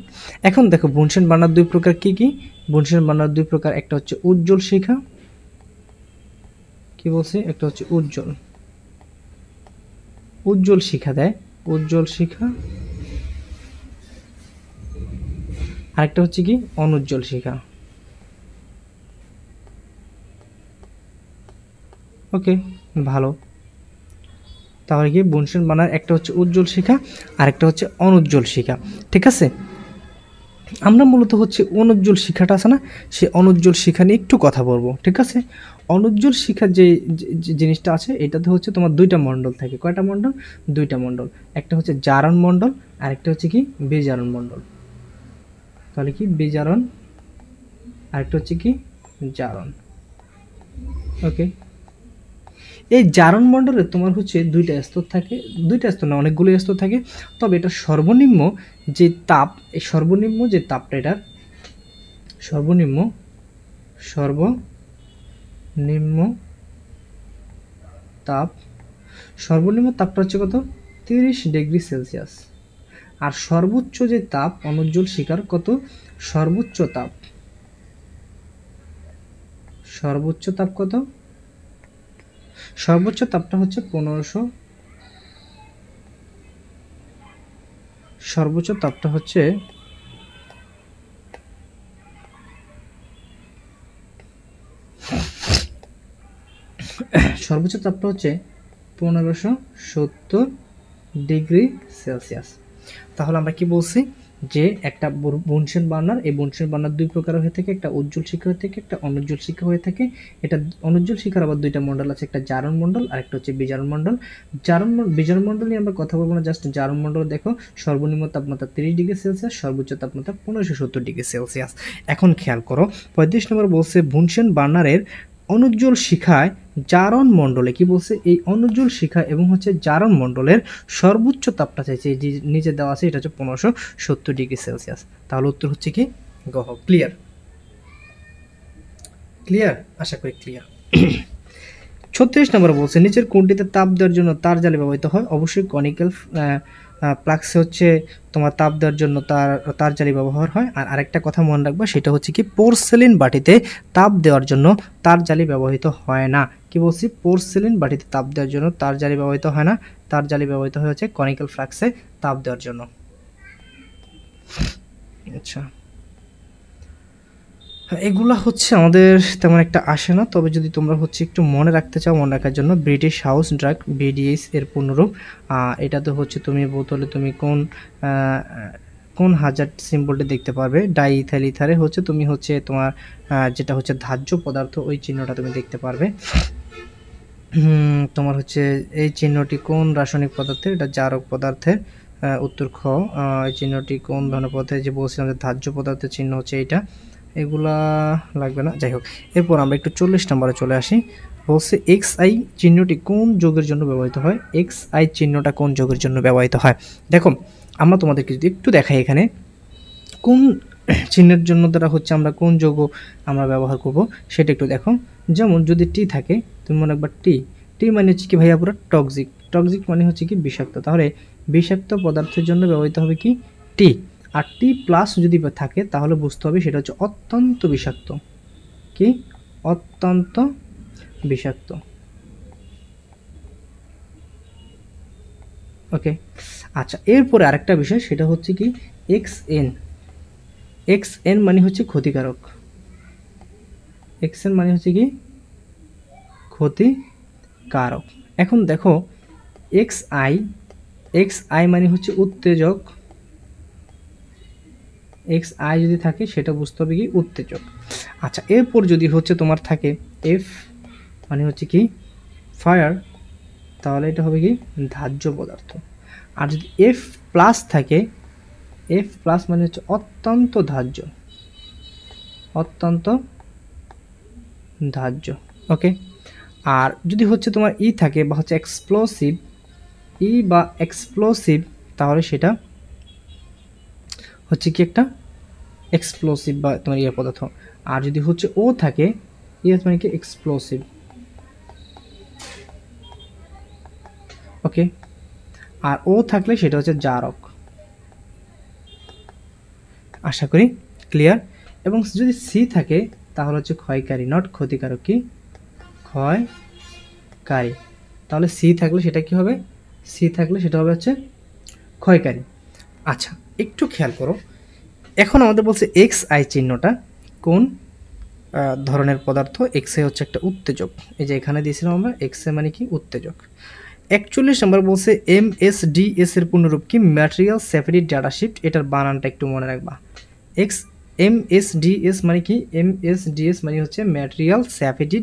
এখন দেখো বুনসেন বার্নার 2 প্রকার কি কি? বুনসেন বার্নার 2 প্রকার, একটা হচ্ছে উজ্জ্বল শিখা, কি বলছে, একটা হচ্ছে উজ্জ্বল শিখা দেয়, উজ্জ্বল শিখা, আরেকটা হচ্ছে কি অনুজ্জ্বল শিখা। ওকে, ভালো। তাহলে কি বুনসেন বার্নার একটা হচ্ছে উজ্জ্বল শিখা, আরেকটা হচ্ছে অনুজ্জ্বল শিখা, ঠিক আছে। আমরা মূলত হচ্ছে অনুজ্জ্বল শিখাটা আছে না, সেই অনুজ্জ্বল শিখা নিয়ে একটু কথা বলবো, ঠিক আছে। অনুজ্জ্বল শিখার যে জিনিসটা আছে, এটাতে হচ্ছে তোমার 2টা মণ্ডল থাকে। কয়টা মণ্ডল? 2টা মণ্ডল, একটা হচ্ছে জারণ মণ্ডল, আরেকটা হচ্ছে কি বিজারণ মণ্ডল। তাহলে কি বিজারণ, আরেকটা হচ্ছে কি জারণ। ওকে, এই জারণ মণ্ডলে তোমার হচ্ছে 2টা স্তর থাকে, 2টা স্তর না, অনেকগুলো স্তর থাকে। তবে এটা সর্বনিম্ন যে তাপ, এই সর্বনিম্ন যে তাপটা, এটার সর্বনিম্ন তাপটা হচ্ছে কত? 30 ডিগ্রি সেলসিয়াস। আর সর্বোচ্চ যে তাপ অনুজ্জ্বল শিখার কত? সর্বোচ্চ তাপ কত? সর্বোচ্চ তাপটা হচ্ছে 1500, সর্বোচ্চ তাপটা হচ্ছে সর্বোচ্চ তাপটা হচ্ছে 1570 ডিগ্রি সেলসিয়াস। তাহলে আমরা কি বলছি যে একটা বুনসেন বার্নার, এই বুনসেন বার্নার 2 প্রকার হয়ে থাকে, একটা উজ্জ্বল শিখা হয়ে থাকে, একটা অনুজ্জ্বল শিখা হয়ে থাকে। এটা অনুজ্জ্বল শিখার আবার 2টা মণ্ডল আছে, একটা জারণ মণ্ডল আর একটা হচ্ছে বিজারণ মণ্ডল। বিজারণ মণ্ডল নিয়ে আমরা কথা বলবো না, জাস্ট জারণ মণ্ডল দেখো সর্বনিম্ন তাপমাত্রা 30 ডিগ্রি সেলসিয়াস, সর্বোচ্চ তাপমাত্রা 1570 ডিগ্রি সেলসিয়াস। এখন খেয়াল করো 35 নম্বর বলছে বুনসেন বার্নারের অনুজ্জ্বল শিখায় জারণ মণ্ডলে, কি বলছে, এই অনুজ্জ্বল শিখা এবং হচ্ছে জারণ মণ্ডলের সর্বোচ্চ তাপটা চাইছে, এই নিচে দেওয়া আছে, এটা হচ্ছে 1570 ডিগ্রি সেলসিয়াস। তাহলে উত্তর হচ্ছে কি গহ। ক্লিয়ার, আশা করি ক্লিয়ার। 36 নম্বর বলছে নিচের কোনটিতে তাপ দেওয়ার জন্য তার জালি ব্যবহৃত হয়? অবশ্যই কনিক্যাল ফ্লাক্সে হচ্ছে তোমার তাপ দেওয়ার জন্য তার জালি ব্যবহার হয়। আর আরেকটা কথা মনে রাখবা, সেটা হচ্ছে কি পোর্সেলিন বাটিতে তাপ দেওয়ার জন্য তার জালি ব্যবহৃত হয় না। কি বলছি, পোর্সেলিন বাটিতে তাপ দেওয়ার জন্য তার জালি ব্যবহৃত হয় না, তার জালি ব্যবহৃত হয় হচ্ছে কনিক্যাল ফ্লাক্সে তাপ দেওয়ার জন্য। আচ্ছা, এগুলা হচ্ছে আমাদের তেমন একটা আসে না, তবে যদি তোমরা হচ্ছে একটু মনে রাখতে চাও, মনে রাখার জন্য ব্রিটিশ হাউস ড্রাগ BDH এর পূর্ণরূপ, এটাতে হচ্ছে তুমি বোতলে তুমি কোন হাজার সিম্বলটি দেখতে পারবে, ডাইইথাইল ইথারে হচ্ছে তুমি হচ্ছে তোমার যেটা হচ্ছে ধার্য পদার্থ, ওই চিহ্নটা তুমি দেখতে পারবে। তোমার হচ্ছে এই চিহ্নটি কোন রাসায়নিক পদার্থের? এটা জারক পদার্থের। উত্তর খ। এই চিহ্নটি কোন ধরনের পদার্থের? যে বলছিলাম যে ধার্য পদার্থের চিহ্ন হচ্ছে এইটা। এগুলা লাগবে না, যাই হোক। এরপর আমরা একটু 40 নম্বরে চলে আসি। বলছে XI চিহ্নটি কোন যৌগের জন্য ব্যবহৃত হয়? XI চিহ্নটা কোন যৌগের জন্য ব্যবহৃত হয়? দেখো আমরা তোমাদেরকে যদি একটু দেখাই, এখানে কোন চিহ্নের জন্য দ্বারা হচ্ছে আমরা কোন যৌগ আমরা ব্যবহার করব সেটা একটু দেখো। যেমন যদি টি থাকে, তুমি মনে একবার টি মানে হচ্ছে কি ভাইয়া পুরো টক্সিক মানে হচ্ছে কি বিষাক্ত, তাহলে বিষাক্ত পদার্থের জন্য ব্যবহৃত হবে কি টি। আর টি প্লাস যদি থাকে তাহলে বুঝতে হবে সেটা হচ্ছে অত্যন্ত বিষাক্ত, কি অত্যন্ত বিষাক্ত। ওকে, আচ্ছা, এরপরে আরেকটা বিষয়, সেটা হচ্ছে কি XN এক্স এন মানে হচ্ছে ক্ষতিকারক, এক্স এন মানে হচ্ছে কি ক্ষতিকারক। এখন দেখো এক্স আই মানে হচ্ছে উত্তেজক, এক্স আই যদি থাকে সেটা বুঝতে হবে কি উত্তেজক। আচ্ছা, এরপর যদি হচ্ছে তোমার থাকে এফ মানে হচ্ছে কি ফায়ার, তাহলে এটা হবে কি ধার্য পদার্থ। আর যদি এফ প্লাস থাকে, এফ প্লাস মানে হচ্ছে অত্যন্ত ধার্য, অত্যন্ত ধার্য। ওকে। আর যদি হচ্ছে তোমার ই থাকে বা হচ্ছে এক্সপ্লোসিভ, ই বা এক্সপ্লোসিভ, তাহলে সেটা হচ্ছে কি একটা এক্সপ্লোসিভ বা তোমার ইয়ে পদার্থ। আর যদি হচ্ছে ও থাকে, ইয়ে মানে কি এক্সপ্লোসিভ। ওকে। আর ও থাকলে সেটা হচ্ছে জারক। আশা করি ক্লিয়ার। এবং যদি সি থাকে তাহলে হচ্ছে ক্ষয়কারী, নট ক্ষতিকারক, কি ক্ষয়কারী। তাহলে সি থাকলে সেটা কি হবে, সি থাকলে সেটা হবে হচ্ছে ক্ষয়কারী। আচ্ছা, একটু খেয়াল করো, এখন আমাদের বলছে এক্স আই চিহ্নটা কোন ধরনের পদার্থ। এক্স এ হচ্ছে একটা উত্তেজক, এই যে এখানে দিয়েছিলাম আমরা, এক্স এ মানে কি উত্তেজক। 41 নম্বর বলছে MSDS এর পূর্ণরূপ কি, ম্যাটেরিয়াল সেফটি ডাটা শিট। এটার বানানটা একটু মনে রাখবা। MSDS মানে কি, MSDS মানে হচ্ছে material safety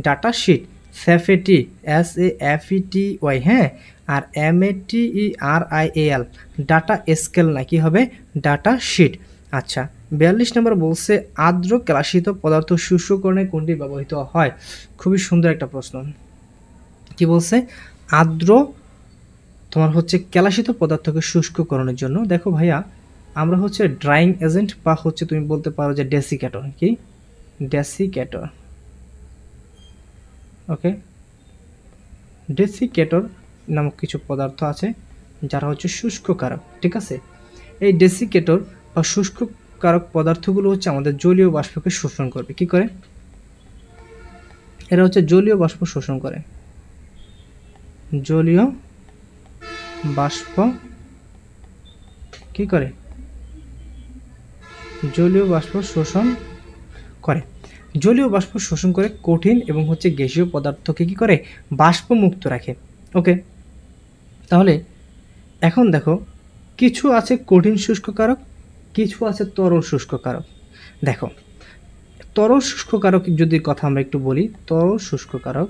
data sheet. Safety SAFETY, হ্যাঁ। আর MATERIAL ডাটা স্কেল না, কি হবে ডাটা শিট। আচ্ছা, 42 নম্বর বলছে আর্দ্র ক্লাসিত পদার্থ শুষ্ককরণে কোনটি ব্যবহৃত হয়। খুবই সুন্দর একটা প্রশ্ন। কি বলছে, আর্দ্র তোমার হচ্ছে কেলাসিত পদার্থকে শুষ্ককরণের জন্য। দেখো ভাইয়া, আমরা হচ্ছে ড্রাইং এজেন্ট বা হচ্ছে তুমি বলতে পারো যে ডেসিকেটর, কি ডেসিকেটর। ওকে, ডেসিকেটর নামক কিছু পদার্থ আছে যারা হচ্ছে শুষ্ককারক, ঠিক আছে। এই ডেসিকেটর বা শুষ্ককারক পদার্থগুলো হচ্ছে আমাদের জলীয় বাষ্পকে শোষণ করবে। কি করে, এরা হচ্ছে জলীয় বাষ্প শোষণ করে, জলীয় বাষ্প কি করে, জলীয় বাষ্প শোষণ করে। জলীয় বাষ্প শোষণ করে কঠিন এবং হচ্ছে গ্যাসীয় পদার্থকে কি করে বাষ্পমুক্ত রাখে। ওকে, তাহলে এখন দেখো কিছু আছে কঠিন শুষ্ককারক, কিছু আছে তরল শুষ্ককারক। দেখো তরল শুষ্ককারক যদি কথা আমরা একটু বলি, তরল শুষ্ককারক,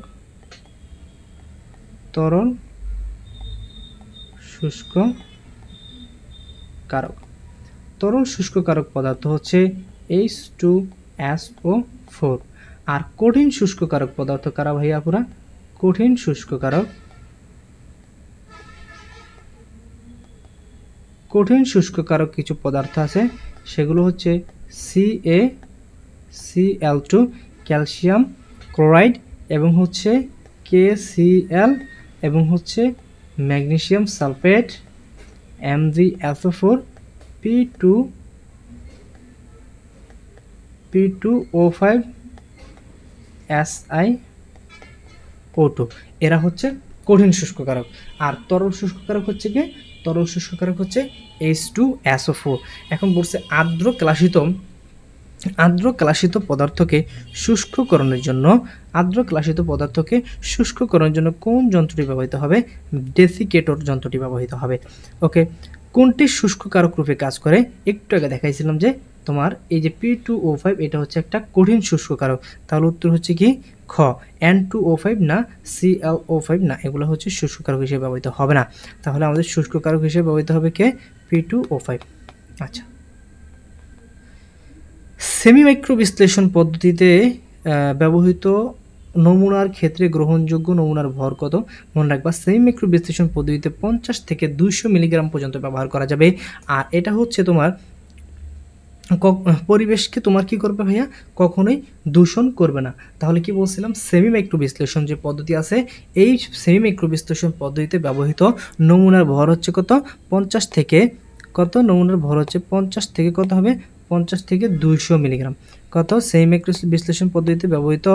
তরল শুষ্ককারক, তরল শুষ্ককারক পদার্থ হচ্ছে H2SO4। আর কঠিন শুষ্ককারক পদার্থ কারা ভাইয়া পুরা, কঠিন শুষ্ককারক, কঠিন শুষ্ককারক কিছু পদার্থ আছে, সেগুলো হচ্ছে CaCl2 ক্যালসিয়াম ক্লোরাইড, এবং হচ্ছে KCl, এবং হচ্ছে magnesium sulphate, MgSO4, P2O5, SiO2। এরা হচ্ছে কঠিন শুষ্ককারক। আর তরল শুষ্ককারক হচ্ছে কি, তরল শুষ্ককারক হচ্ছে H2SO4। এখন বলছে আর্দ্র ক্লাসিত পদার্থকে শুষ্ককরণের জন্য, আর্দ্র ক্লাসিত পদার্থকে শুষ্ককরণের জন্য কোন যন্ত্রটি ব্যবহৃত হবে, ডেসিকেটর যন্ত্রটি ব্যবহৃত হবে। ওকে, কোনটি শুষ্ককারক রূপে কাজ করে, একটু আগে দেখাইছিলাম যে তোমার এই যে P2O5 এটা হচ্ছে একটা কঠিন শুষ্ককারক। তাহলে উত্তর হচ্ছে কি খ, N2O5 না, ClO5 না, এগুলো হচ্ছে শুষ্ককারক হিসেবে ব্যবহৃত হবে না। তাহলে আমাদের শুষ্ককারক হিসেবে ব্যবহৃত হবে কে, P2O5। আচ্ছা, সেমি মাইক্রো বিশ্লেষণ পদ্ধতিতে ব্যবহৃত নমুনার ক্ষেত্রে গ্রহণযোগ্য নমুনার ভর কত। মনে রাখবা, সেমি মাইক্রো বিশ্লেষণ পদ্ধতিতে 50 থেকে 200 মিলিগ্রাম পর্যন্ত ব্যবহার করা যাবে। আর এটা হচ্ছে তোমার পরিবেশকে তোমার কি করবে ভাইয়া, কখনোই দূষণ করবে না। তাহলে কি বলছিলাম, সেমি মাইক্রো বিশ্লেষণ যে পদ্ধতি আছে, এই সেমি মাইক্রো বিশ্লেষণ পদ্ধতিতে ব্যবহৃত নমুনার ভর হচ্ছে কত, 50 থেকে কত, নমুনার ভর হচ্ছে 50 থেকে কত হবে, 50 থেকে 200 মিলিগ্রাম। কত, সেমি মাইক্রো বিশ্লেষণ পদ্ধতিতে ব্যবহৃত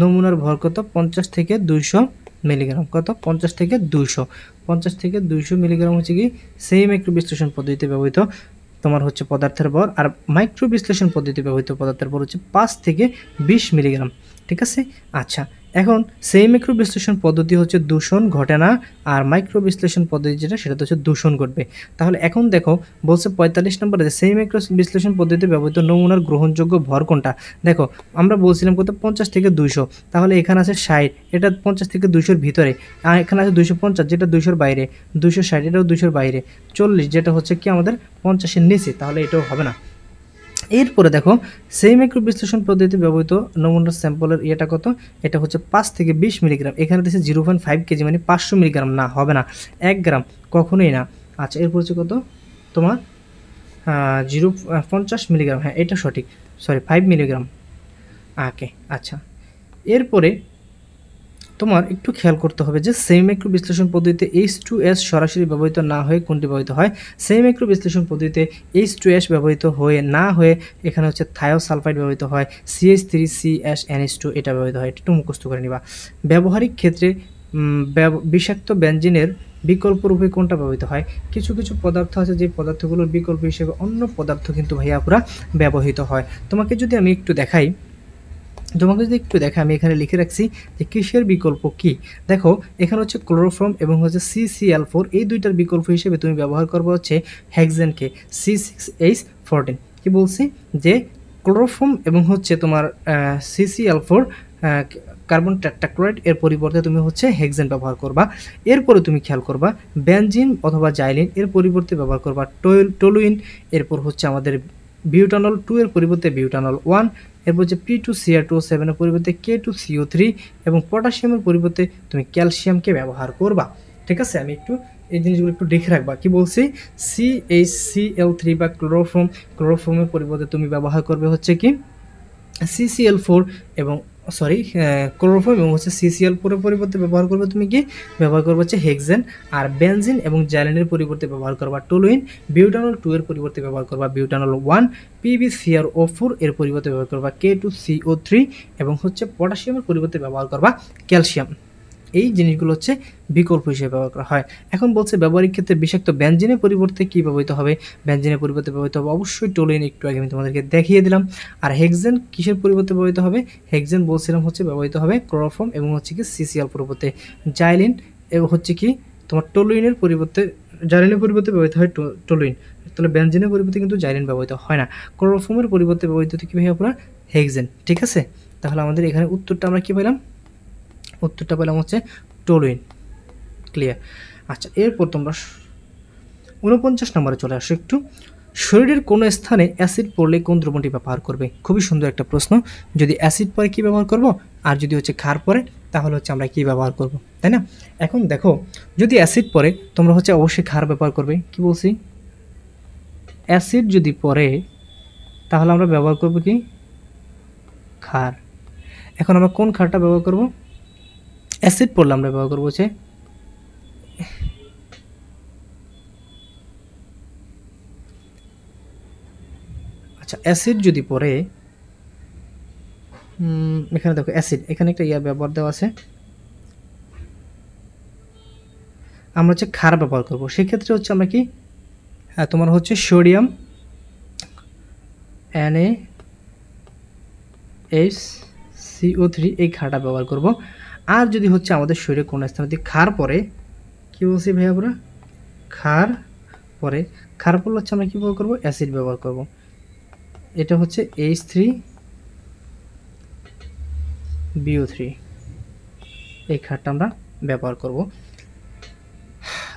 নমুনার ভর কত, 50 থেকে 200 মিলিগ্রাম। কত, 50 থেকে 200, 50 থেকে 200 মিলিগ্রাম হচ্ছে কি সেমি মাইক্রো বিশ্লেষণ পদ্ধতিতে ব্যবহৃত তোমার হচ্ছে পদার্থের ভর, আর মাইক্রো বিশ্লেষণ পদ্ধতি ব্যবহৃত পদার্থের ভর হচ্ছে 5 থেকে 20 মিলিগ্রাম। ঠিক আছে। আচ্ছা, এখন সেই মাইক্রো বিশ্লেষণ পদ্ধতি হচ্ছে দূষণ ঘটে না, আর মাইক্রো বিশ্লেষণ পদ্ধতি যেটা সেটা হচ্ছে দূষণ ঘটবে। তাহলে এখন দেখো বলছে 45 নম্বরে সেই মাইক্রো বিশ্লেষণ পদ্ধতিতে ব্যবহৃত নমুনার গ্রহণযোগ্য ভর কোনটা। দেখো আমরা বলছিলাম কত 50 থেকে 200, তাহলে এখানে আছে 60, এটা 50 থেকে 200-র ভিতরে, আর এখানে আছে 250 যেটা 200-র বাইরে, 260 এটাও 200-র বাইরে, 40 যেটা হচ্ছে কি আমাদের 50-এর নিচে, তাহলে এটাও হবে না। এরপরে দেখো সেই মাইক্রো বিশ্লেষণ পদ্ধতিতে ব্যবহৃত নমুনার স্যাম্পলের ইয়েটা কত, এটা হচ্ছে 5 থেকে 20 মিলিগ্রাম। এখানে দিচ্ছে 0.5 কেজি, মানে 500 মিলিগ্রাম, না হবে না, 1 গ্রাম কখনোই না। আচ্ছা, এরপর হচ্ছে কত তোমার 50 মিলিগ্রাম, হ্যাঁ এটা সঠিক, সরি 5 মিলিগ্রাম। ওকে, আচ্ছা এরপরে তোমার একটু খেয়াল করতে হবে যে সেমি মাইক্রো বিশ্লেষণ পদ্ধতিতে H2S সরাসরি ব্যবহৃত না হয়ে কোনটি ব্যবহৃত হয়। সেমি মাইক্রো বিশ্লেষণ পদ্ধতিতে H2S ব্যবহৃত হয়ে না হয়ে এখানে হচ্ছে থায়োসালফাইড ব্যবহৃত হয়, CH3CSNH2 এটা ব্যবহৃত হয়, একটু মুখস্থ করে নিবা। ব্যবহারিক ক্ষেত্রে বিষাক্ত বেনজিনের বিকল্প রূপে কোনটা ব্যবহৃত হয়। কিছু কিছু পদার্থ আছে যে পদার্থগুলোর বিকল্প হিসেবে অন্য পদার্থ কিন্তু ভাইয়া পুরা ব্যবহৃত হয়। তোমাকে যদি আমি একটু দেখাই, আমি এখানে লিখে রাখছি যে কিসের বিকল্প কি। দেখো এখানে হচ্ছে ক্লোরোফর্ম এবং হচ্ছে CCl4, এই দুইটার বিকল্প হিসেবে তুমি ব্যবহার করবে হচ্ছে হেক্সেনকে, C6H14। কি বলছি যে ক্লোরোফর্ম এবং হচ্ছে তোমার CCl4 কার্বন টেট্রাক্লোরাইড এর পরিবর্তে তুমি হচ্ছে হেক্সেন ব্যবহার করবা। এরপরে তুমি খেয়াল করবা বেনজিন অথবা জাইলিন এর পরিবর্তে ব্যবহার করবা টলুইন, এরপর হচ্ছে আমাদের বিউটানল 2 এর পরিবর্তে বিউটানল 1, এরপর যে P2Cr2O7 এর পরিবর্তে K2CO3 এবং পটাশিয়ামের পরিবর্তে তুমি ক্যালসিয়ামকে ব্যবহার করবা। ঠিক আছে, আমি একটু এই জিনিসগুলো একটু দেখে রাখবা। কি বলছি, CHCl3 বা ক্লোরোফর্মের পরিবর্তে তুমি ব্যবহার করবে হচ্ছে কি CCl4 এবং ক্লোরোফর্ম এবং হচ্ছে CCl4 এর পরিবর্তে ব্যবহার করবে তুমি কি ব্যবহার করবে হচ্ছে হেক্সেন, আর বেনজিন এবং জ্যালিনের পরিবর্তে ব্যবহার করবা টলুইন, বিউটানল 2 এর পরিবর্তে ব্যবহার করবা বিউটানল 1, PbCrO4 এর পরিবর্তে ব্যবহার করবা K2CO3 এবং হচ্ছে পটাশিয়ামের পরিবর্তে ব্যবহার করবা ক্যালসিয়াম। এই জিনিসগুলো হচ্ছে বিকল্প হিসেবে ব্যবহার করা হয়। এখন বলছে ব্যবহারিক ক্ষেত্রে বিষাক্ত বেনজিনের পরিবর্তে কি ব্যবহৃত হবে। বেনজিনের পরিবর্তে ব্যবহৃত হবে অবশ্যই টলুইন, একটু আগে আমি তোমাদেরকে দেখিয়ে দিলাম। আর হেক্সেন কিসের পরিবর্তে ব্যবহৃত হবে, হেক্সেন বলছিলাম হচ্ছে ব্যবহৃত হবে ক্লোরোফর্ম এবং হচ্ছে কি CCl পরিবর্তে, জাইলিন এবং হচ্ছে কি তোমার টলুইনের পরিবর্তে, জাইলিনের পরিবর্তে ব্যবহৃত হয় টলুইন, তাহলে বেনজিনের পরিবর্তে কিন্তু জাইলিন ব্যবহৃত হয় না। ক্লোরোফর্মের পরিবর্তে ব্যবহৃত কি ভাই আপনার হেক্সেন। ঠিক আছে, তাহলে আমাদের এখানে উত্তরটা আমরা কি পেলাম, উত্তরটা পেলাম হচ্ছে টলুইন। ক্লিয়ার। আচ্ছা, এরপর তোমরা 49 নম্বরে চলে আসো একটু। শরীরের কোন স্থানে অ্যাসিড পড়লে কোন দ্রবণটি ব্যবহার করবে। খুবই সুন্দর একটা প্রশ্ন। যদি অ্যাসিড পরে কি ব্যবহার করব, আর যদি হচ্ছে ক্ষার পরে তাহলে হচ্ছে আমরা কি ব্যবহার করব, তাই না। এখন দেখো যদি অ্যাসিড পরে তোমরা হচ্ছে অবশ্যই ক্ষার ব্যবহার করবে। কি বলছি, অ্যাসিড যদি পরে তাহলে আমরা ব্যবহার করব কি ক্ষার। এখন আমরা কোন ক্ষারটা ব্যবহার করব, অ্যাসিড পড়লে আমরা ব্যবহার করবো হচ্ছে আচ্ছা অ্যাসিড যদি পড়ে, এখানে দেখো অ্যাসিড, এখানে একটা ইয়ার ব্যবহার দেওয়া আছে, আমরা হচ্ছে ক্ষার ব্যবহার করব। সেক্ষেত্রে হচ্ছে আমরা কি তোমার হচ্ছে সোডিয়াম NaHCO3 এই ক্ষারটা ব্যবহার করব। আর যদি হচ্ছে আমাদের শরীরে কোনো স্থানে যদি ক্ষার পড়ে, কি বলছি ভাইয়া আমরা ক্ষার পরে, ক্ষার পড়লে হচ্ছে আমরা কি ব্যবহার করব, অ্যাসিড ব্যবহার করব। এটা হচ্ছে H3BO3 এই ক্ষারটা আমরা ব্যবহার করব।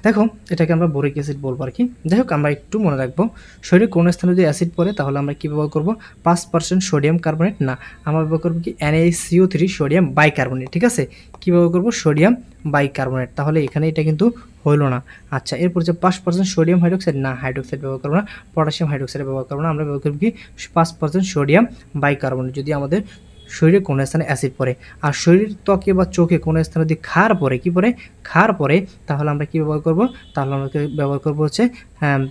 দেখো এটাকে আমরা বোরিক অ্যাসিড বলবো আর কি। যাই হোক আমরা একটু মনে রাখবো শরীরে কোনো স্থানে যদি অ্যাসিড পড়ে তাহলে আমরা কী ব্যবহার করবো, 5% সোডিয়াম কার্বনেট না, আমরা ব্যবহার করবো কি NaCO3 সোডিয়াম বাইকার্বনেট। ঠিক আছে, কী ব্যবহার করবো, সোডিয়াম বাইকার্বনেট। তাহলে এখানে এটা কিন্তু হইল না। আচ্ছা, এরপর যে 5% সোডিয়াম হাইড্রোক্সাইড, না হাইড্রোক্সাইড ব্যবহার করবো না, পটাশিয়াম হাইড্রোক্সাইড ব্যবহার করবো না, আমরা ব্যবহার করবো কি 5% সোডিয়াম বাইকার্বনেট যদি আমাদের শরীরে কোনো স্থানে অ্যাসিড পড়ে। আর শরীর ত্বকে বা চোখে কোনো স্থানে যদি ক্ষার পড়ে, কি পড়ে ক্ষার পড়ে, তাহলে আমরা কি ব্যবহার করব, তাহলে আমরা ব্যবহার করবো হচ্ছে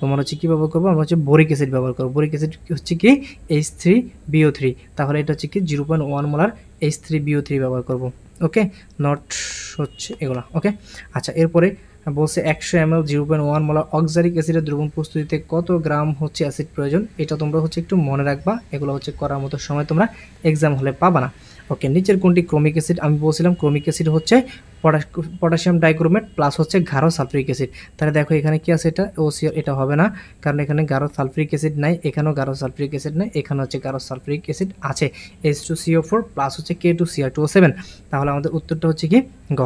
তোমার হচ্ছে কি ব্যবহার করবো, আমরা হচ্ছে বোরিক অ্যাসিড ব্যবহার করবো। বোরিক অ্যাসিড হচ্ছে কি H3BO3, তাহলে এটা হচ্ছে কি 0.1 মোলার H3BO3 ব্যবহার করব। ওকে, নট হচ্ছে এগুলো। ওকে, আচ্ছা এরপরে বলছে 100 ml 0.1 মোলার অক্সালিক অ্যাসিডের দ্রবণ প্রস্তুতিতে কত গ্রাম হচ্ছে অ্যাসিড প্রয়োজন, এটা তোমরা হচ্ছে একটু মনে রাখবা, এগুলো হচ্ছে করার মতো সময় তোমরা এক্সাম হলে পাবা না। ওকে, নিচের কোনটি ক্রোমিক অ্যাসিড? আমি বলছিলাম ক্রোমিক অ্যাসিড হচ্ছে পটাশিয়াম ডাইক্রোমেট প্লাস হচ্ছে গাঢ় সালফিউরিক অ্যাসিড। তাহলে দেখো এখানে কি আছে, এটা ওসিআর, এটা হবে না কারণ এখানে গাঢ় সালফিউরিক অ্যাসিড নাই, এখানেও গাঢ় সালফিউরিক অ্যাসিড নাই, এখানে হচ্ছে গাঢ় সালফিউরিক অ্যাসিড আছে, H2CO4 প্লাস হচ্ছে K2Cr2O7। তাহলে আমাদের উত্তরটা হচ্ছে কি গ।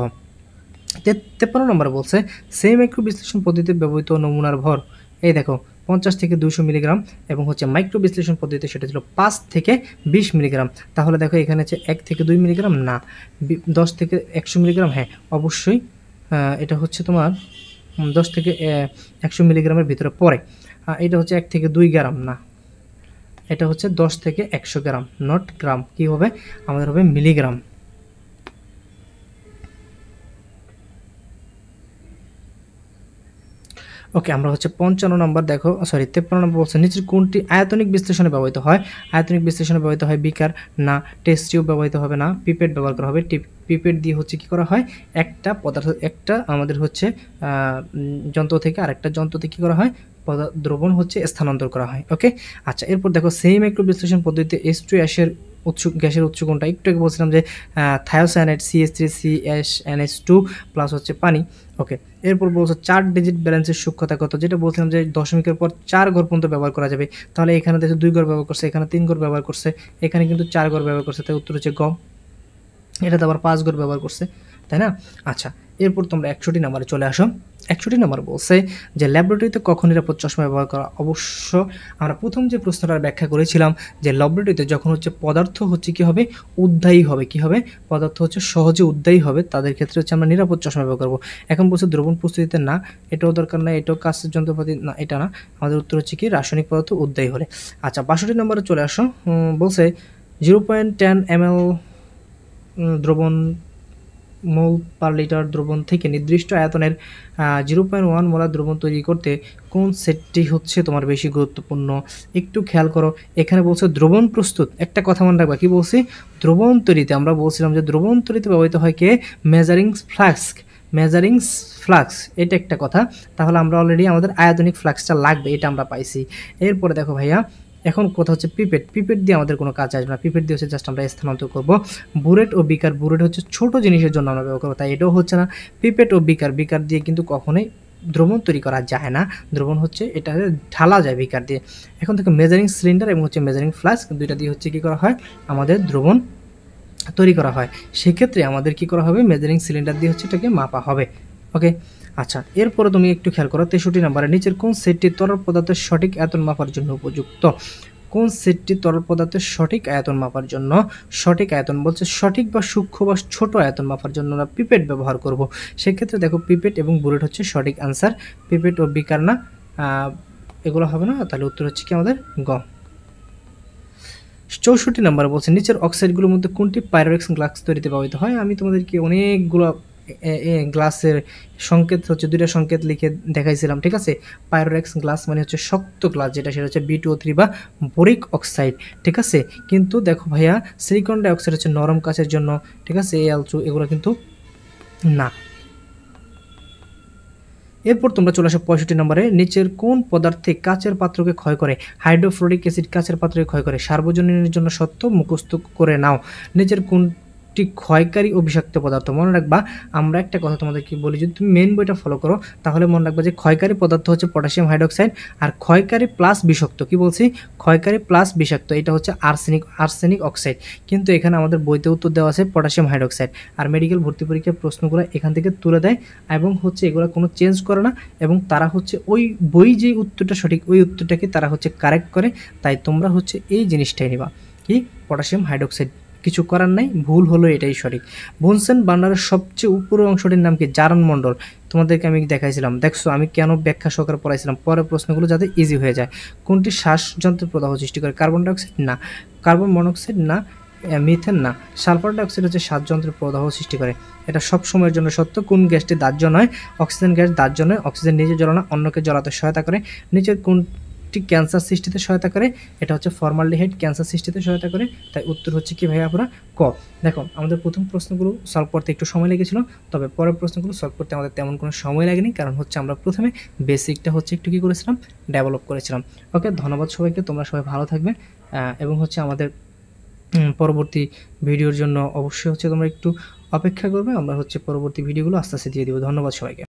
53 নম্বর বলছে সেই মাইক্রো বিশ্লেষণ পদ্ধতিতে ব্যবহৃত নমুনার ভর, এই দেখো 50 থেকে 200 মিলিগ্রাম, এবং হচ্ছে মাইক্রো বিশ্লেষণ পদ্ধতিতে সেটা ছিল 5 থেকে 20 মিলিগ্রাম। তাহলে দেখো এখানে হচ্ছে 1 থেকে 2 মিলিগ্রাম না, 10 থেকে 100 মিলিগ্রাম, হ্যাঁ অবশ্যই এটা হচ্ছে তোমার 10 থেকে 100 মিলিগ্রামের ভিতরে পড়ে। এটা হচ্ছে 1 থেকে 2 গ্রাম না, এটা হচ্ছে 10 থেকে 100 গ্রাম, নট গ্রাম, কি হবে আমাদের হবে মিলিগ্রাম। ওকে, আমরা হচ্ছে 55 নম্বর দেখো, সরি 53 নম্বর বলছে নিচের কোনটি আয়তনিক বিশ্লেষণে ব্যবহৃত হয়? আয়তনিক বিশ্লেষণে ব্যবহৃত হয় বিকার না, টেস্ট টিউব ব্যবহৃত হবে না, পিপেট ব্যবহার করা হবে। পিপেট দিয়ে হচ্ছে কি করা হয়, একটা পদার্থ, একটা আমাদের হচ্ছে যন্ত্র থেকে আরেকটা যন্ত্রতে কি করা হয়, দ্রবণ হচ্ছে স্থানান্তর করা হয়। ওকে, আচ্ছা এরপর দেখো সেই মাইক্রো বিশ্লেষণ পদ্ধতিতে H2 গ্যাসের উৎস কোনটা? একটু আগে বলছিলাম যে থায়োসায়ানাইড CH3CSNH2 প্লাস হচ্ছে পানি। ওকে, এরপর বলছো 4 ডিজিট ব্যালেন্সের সূক্ষ্মতা কত? যেটা বলছিলাম যে দশমিকের পর 4 ঘর পর্যন্ত ব্যবহার করা যাবে। তাহলে এখানে দেখো 2 ঘর ব্যবহার করছে, এখানে 3 ঘর ব্যবহার করছে, এখানে কিন্তু 4 ঘর ব্যবহার করছে, তাই উত্তর হচ্ছে গ। এটাতে আবার 5 ঘর ব্যবহার করছে, তাই না? আচ্ছা, এরপর তোমরা 61 নম্বরে চলে আসো। 61 নম্বর বলছে যে ল্যাবরেটরিতে কখন নিরাপদ চশমা ব্যবহার করা? অবশ্য আমরা প্রথম যে প্রশ্নটার ব্যাখ্যা করেছিলাম যে ল্যাবরেটরিতে যখন হচ্ছে পদার্থ হচ্ছে কি হবে, উদ্দায়ী হবে, কি হবে, পদার্থ হচ্ছে সহজে উদ্দায়ী হবে, তাদের ক্ষেত্রে হচ্ছে আমরা নিরাপদ চশমা ব্যবহার করবো। এখন বলছে দ্রবণ প্রস্তুতিতে না, এটাও দরকার না, এটাও কাজের যন্ত্রপাতি না, এটা না, আমাদের উত্তর হচ্ছে কি রাসায়নিক পদার্থ উদ্দায়ী হলে। আচ্ছা 62 নম্বরে চলে আসো। বলছে 0.10 ml দ্রবণ মোল পার লিটার দ্রবণ থেকে নির্দিষ্ট আয়তনের 0.1 মোলার দ্রবণ তৈরি করতে কোন সেটটি হচ্ছে তোমার বেশি গুরুত্বপূর্ণ? একটু খেয়াল করো, এখানে বলছে দ্রবণ প্রস্তুত, একটা কথা মনে রাখবা, কি বলছি, দ্রবণ তৈরিতে আমরা বলছিলাম যে দ্রবণ তৈরিতে ব্যবহৃত হয় কে, মেজারিং ফ্লাক্স, এটা একটা কথা। তাহলে আমরা অলরেডি আমাদের আয়তনিক ফ্লাক্সটা লাগবে, এটা আমরা পাইছি। এরপরে দেখো ভাইয়া, এখন কথা হচ্ছে পিপেট দিয়ে আমাদের কোনো কাজ আসবে না, পিপেট দিয়ে হচ্ছে জাস্ট আমরা স্থানান্তর করবো। বুরেট ও বিকার, বুরেট হচ্ছে ছোট জিনিসের জন্য আমরা ব্যবহার করবো, তাই এটাও হচ্ছে না। পিপেট ও বিকার দিয়ে কিন্তু কখনোই দ্রবণ তৈরি করা যায় না, দ্রবণ হচ্ছে এটা ঢালা যায় বিকার দিয়ে। এখন থেকে মেজারিং সিলিন্ডার এবং হচ্ছে মেজারিং ফ্লাস্ক, দুইটা দিয়ে হচ্ছে কী করা হয়, আমাদের দ্রবণ তৈরি করা হয়। সেক্ষেত্রে আমাদের কি করা হবে, মেজারিং সিলিন্ডার দিয়ে হচ্ছে এটাকে মাপা হবে। ওকে, আচ্ছা এরপরে তুমি একটু খেয়াল করো 63 নম্বরে নিচের কোন সেটটি তরল পদার্থের সঠিক আয়তন মাপার জন্য উপযুক্ত? কোন সেটটি তরল পদার্থের সঠিক আয়তন মাপার জন্য, সঠিক আয়তন বলছে সঠিক বা সূক্ষ্ম বা ছোট আয়তন মাপার জন্য আমরা পিপেট ব্যবহার করব। সেক্ষেত্রে দেখো পিপেট এবং বুলেট হচ্ছে সঠিক আনসার, পিপেট ও বিকার না, এগুলো হবে না, তাহলে উত্তর হচ্ছে কি আমাদের গ। 64 নম্বরে বলছে নিচের অক্সাইডগুলোর মধ্যে কোনটি পাইরোক্স গ্লাস তৈরিতে ব্যবহৃত হয়? আমি তোমাদেরকে অনেকগুলো গ্লাসের সংকেত হচ্ছে, দুইটা সংকেত লিখে দেখাইছিলাম, ঠিক আছে। পাইরোক্স গ্লাস মানে হচ্ছে শক্ত গ্লাস, যেটা সেটা হচ্ছে B2O3 বা বোরিক অক্সাইড, ঠিক আছে। কিন্তু দেখো ভাইয়া সিলিকন ডাইঅক্সাইড হচ্ছে নরম কাচের জন্য, ঠিক আছে, Al2 এগুলো কিন্তু না। এরপর তোমরা চলে আসো 65 নম্বরে, নিচের কোন পদার্থে কাচের পাত্রকে ক্ষয় করে? হাইড্রোফ্লোরিক অ্যাসিড কাচের পাত্রকে ক্ষয় করে। সার্বজনীনের জন্য সত্য মুখস্থ করে নাও। নিচের কোনটি ক্ষয়কারী ও বিষাক্ত পদার্থ? মনে রাখবা, আমরা একটা কথা তোমাদেরকে বলি, যদি তুমি মেন বইটা ফলো করো তাহলে মনে রাখবা যে ক্ষয়কারী পদার্থ হচ্ছে পটাশিয়াম হাইড্রোক্সাইড, আর ক্ষয়কারী প্লাস বিষাক্ত, কি বলছি, ক্ষয়কারী প্লাস বিষাক্ত, এটা হচ্ছে আর্সেনিক অক্সাইড। কিন্তু এখানে আমাদের বইতে উত্তর দেওয়া আছে পটাশিয়াম হাইড্রোক্সাইড, আর মেডিকেল ভর্তি পরীক্ষার প্রশ্নগুলো এখান থেকে তুলে দেয় এবং হচ্ছে এগুলো কোনো চেঞ্জ করে না, এবং তারা হচ্ছে ওই বই যে উত্তরটা সঠিক ওই উত্তরটাকে তারা হচ্ছে কারেক্ট করে। তাই তোমরা হচ্ছে এই জিনিসটাই নিবা, কি পটাশিয়াম হাইড্রোক্সাইড, কিছু করার নাই, ভুল হলো এটাই সঠিক। বুনসেন বার্নারের সবচেয়ে উপরের অংশটির নাম কি? জারণ মণ্ডল। তোমাদেরকে আমি দেখাইছিলাম, দেখছো আমি কেন ব্যাখ্যা সহকারে পড়াইছিলাম, পরের প্রশ্নগুলো যাতে ইজি হয়ে যায়। কোনটি শ্বাসযন্ত্রের প্রদাহ সৃষ্টি করে? কার্বন ডাইঅক্সাইড না, কার্বন মনোক্সাইড না, মিথেন না, সালফার ডাইঅক্সাইড হচ্ছে শ্বাসযন্ত্রের প্রদাহ সৃষ্টি করে। এটা সব সময়ের জন্য সত্য। কোন গ্যাসটি দাহ্য নয়? অক্সিজেন গ্যাস দাহ্য নয়, অক্সিজেন নিজে জ্বলে না, অন্যকে জ্বলাতে সহায়তা করে। নিচের কোন একটি ক্যান্সার সৃষ্টিতে সহায়তা করে, এটা হচ্ছে ফর্মালডিহাইড ক্যান্সার সৃষ্টিতে সহায়তা করে। তাই উত্তর হচ্ছে কি ভাইয়া আপনারা ক। দেখো আমাদের প্রথম প্রশ্নগুলো সলভ করতে একটু সময় লেগেছিল, তবে পরের প্রশ্নগুলো সলভ করতে আমাদের তেমন কোনো সময় লাগেনি, কারণ হচ্ছে আমরা প্রথমে বেসিকটা হচ্ছে একটু কী করেছিলাম, ডেভেলপ করেছিলাম। ওকে, ধন্যবাদ সবাইকে, তোমরা সবাই ভালো থাকবে এবং হচ্ছে আমাদের পরবর্তী ভিডিওর জন্য অবশ্যই হচ্ছে তোমরা একটু অপেক্ষা করবে, আমরা হচ্ছে পরবর্তী ভিডিওগুলো আস্তে আস্তে দিয়ে দিব। ধন্যবাদ সবাইকে।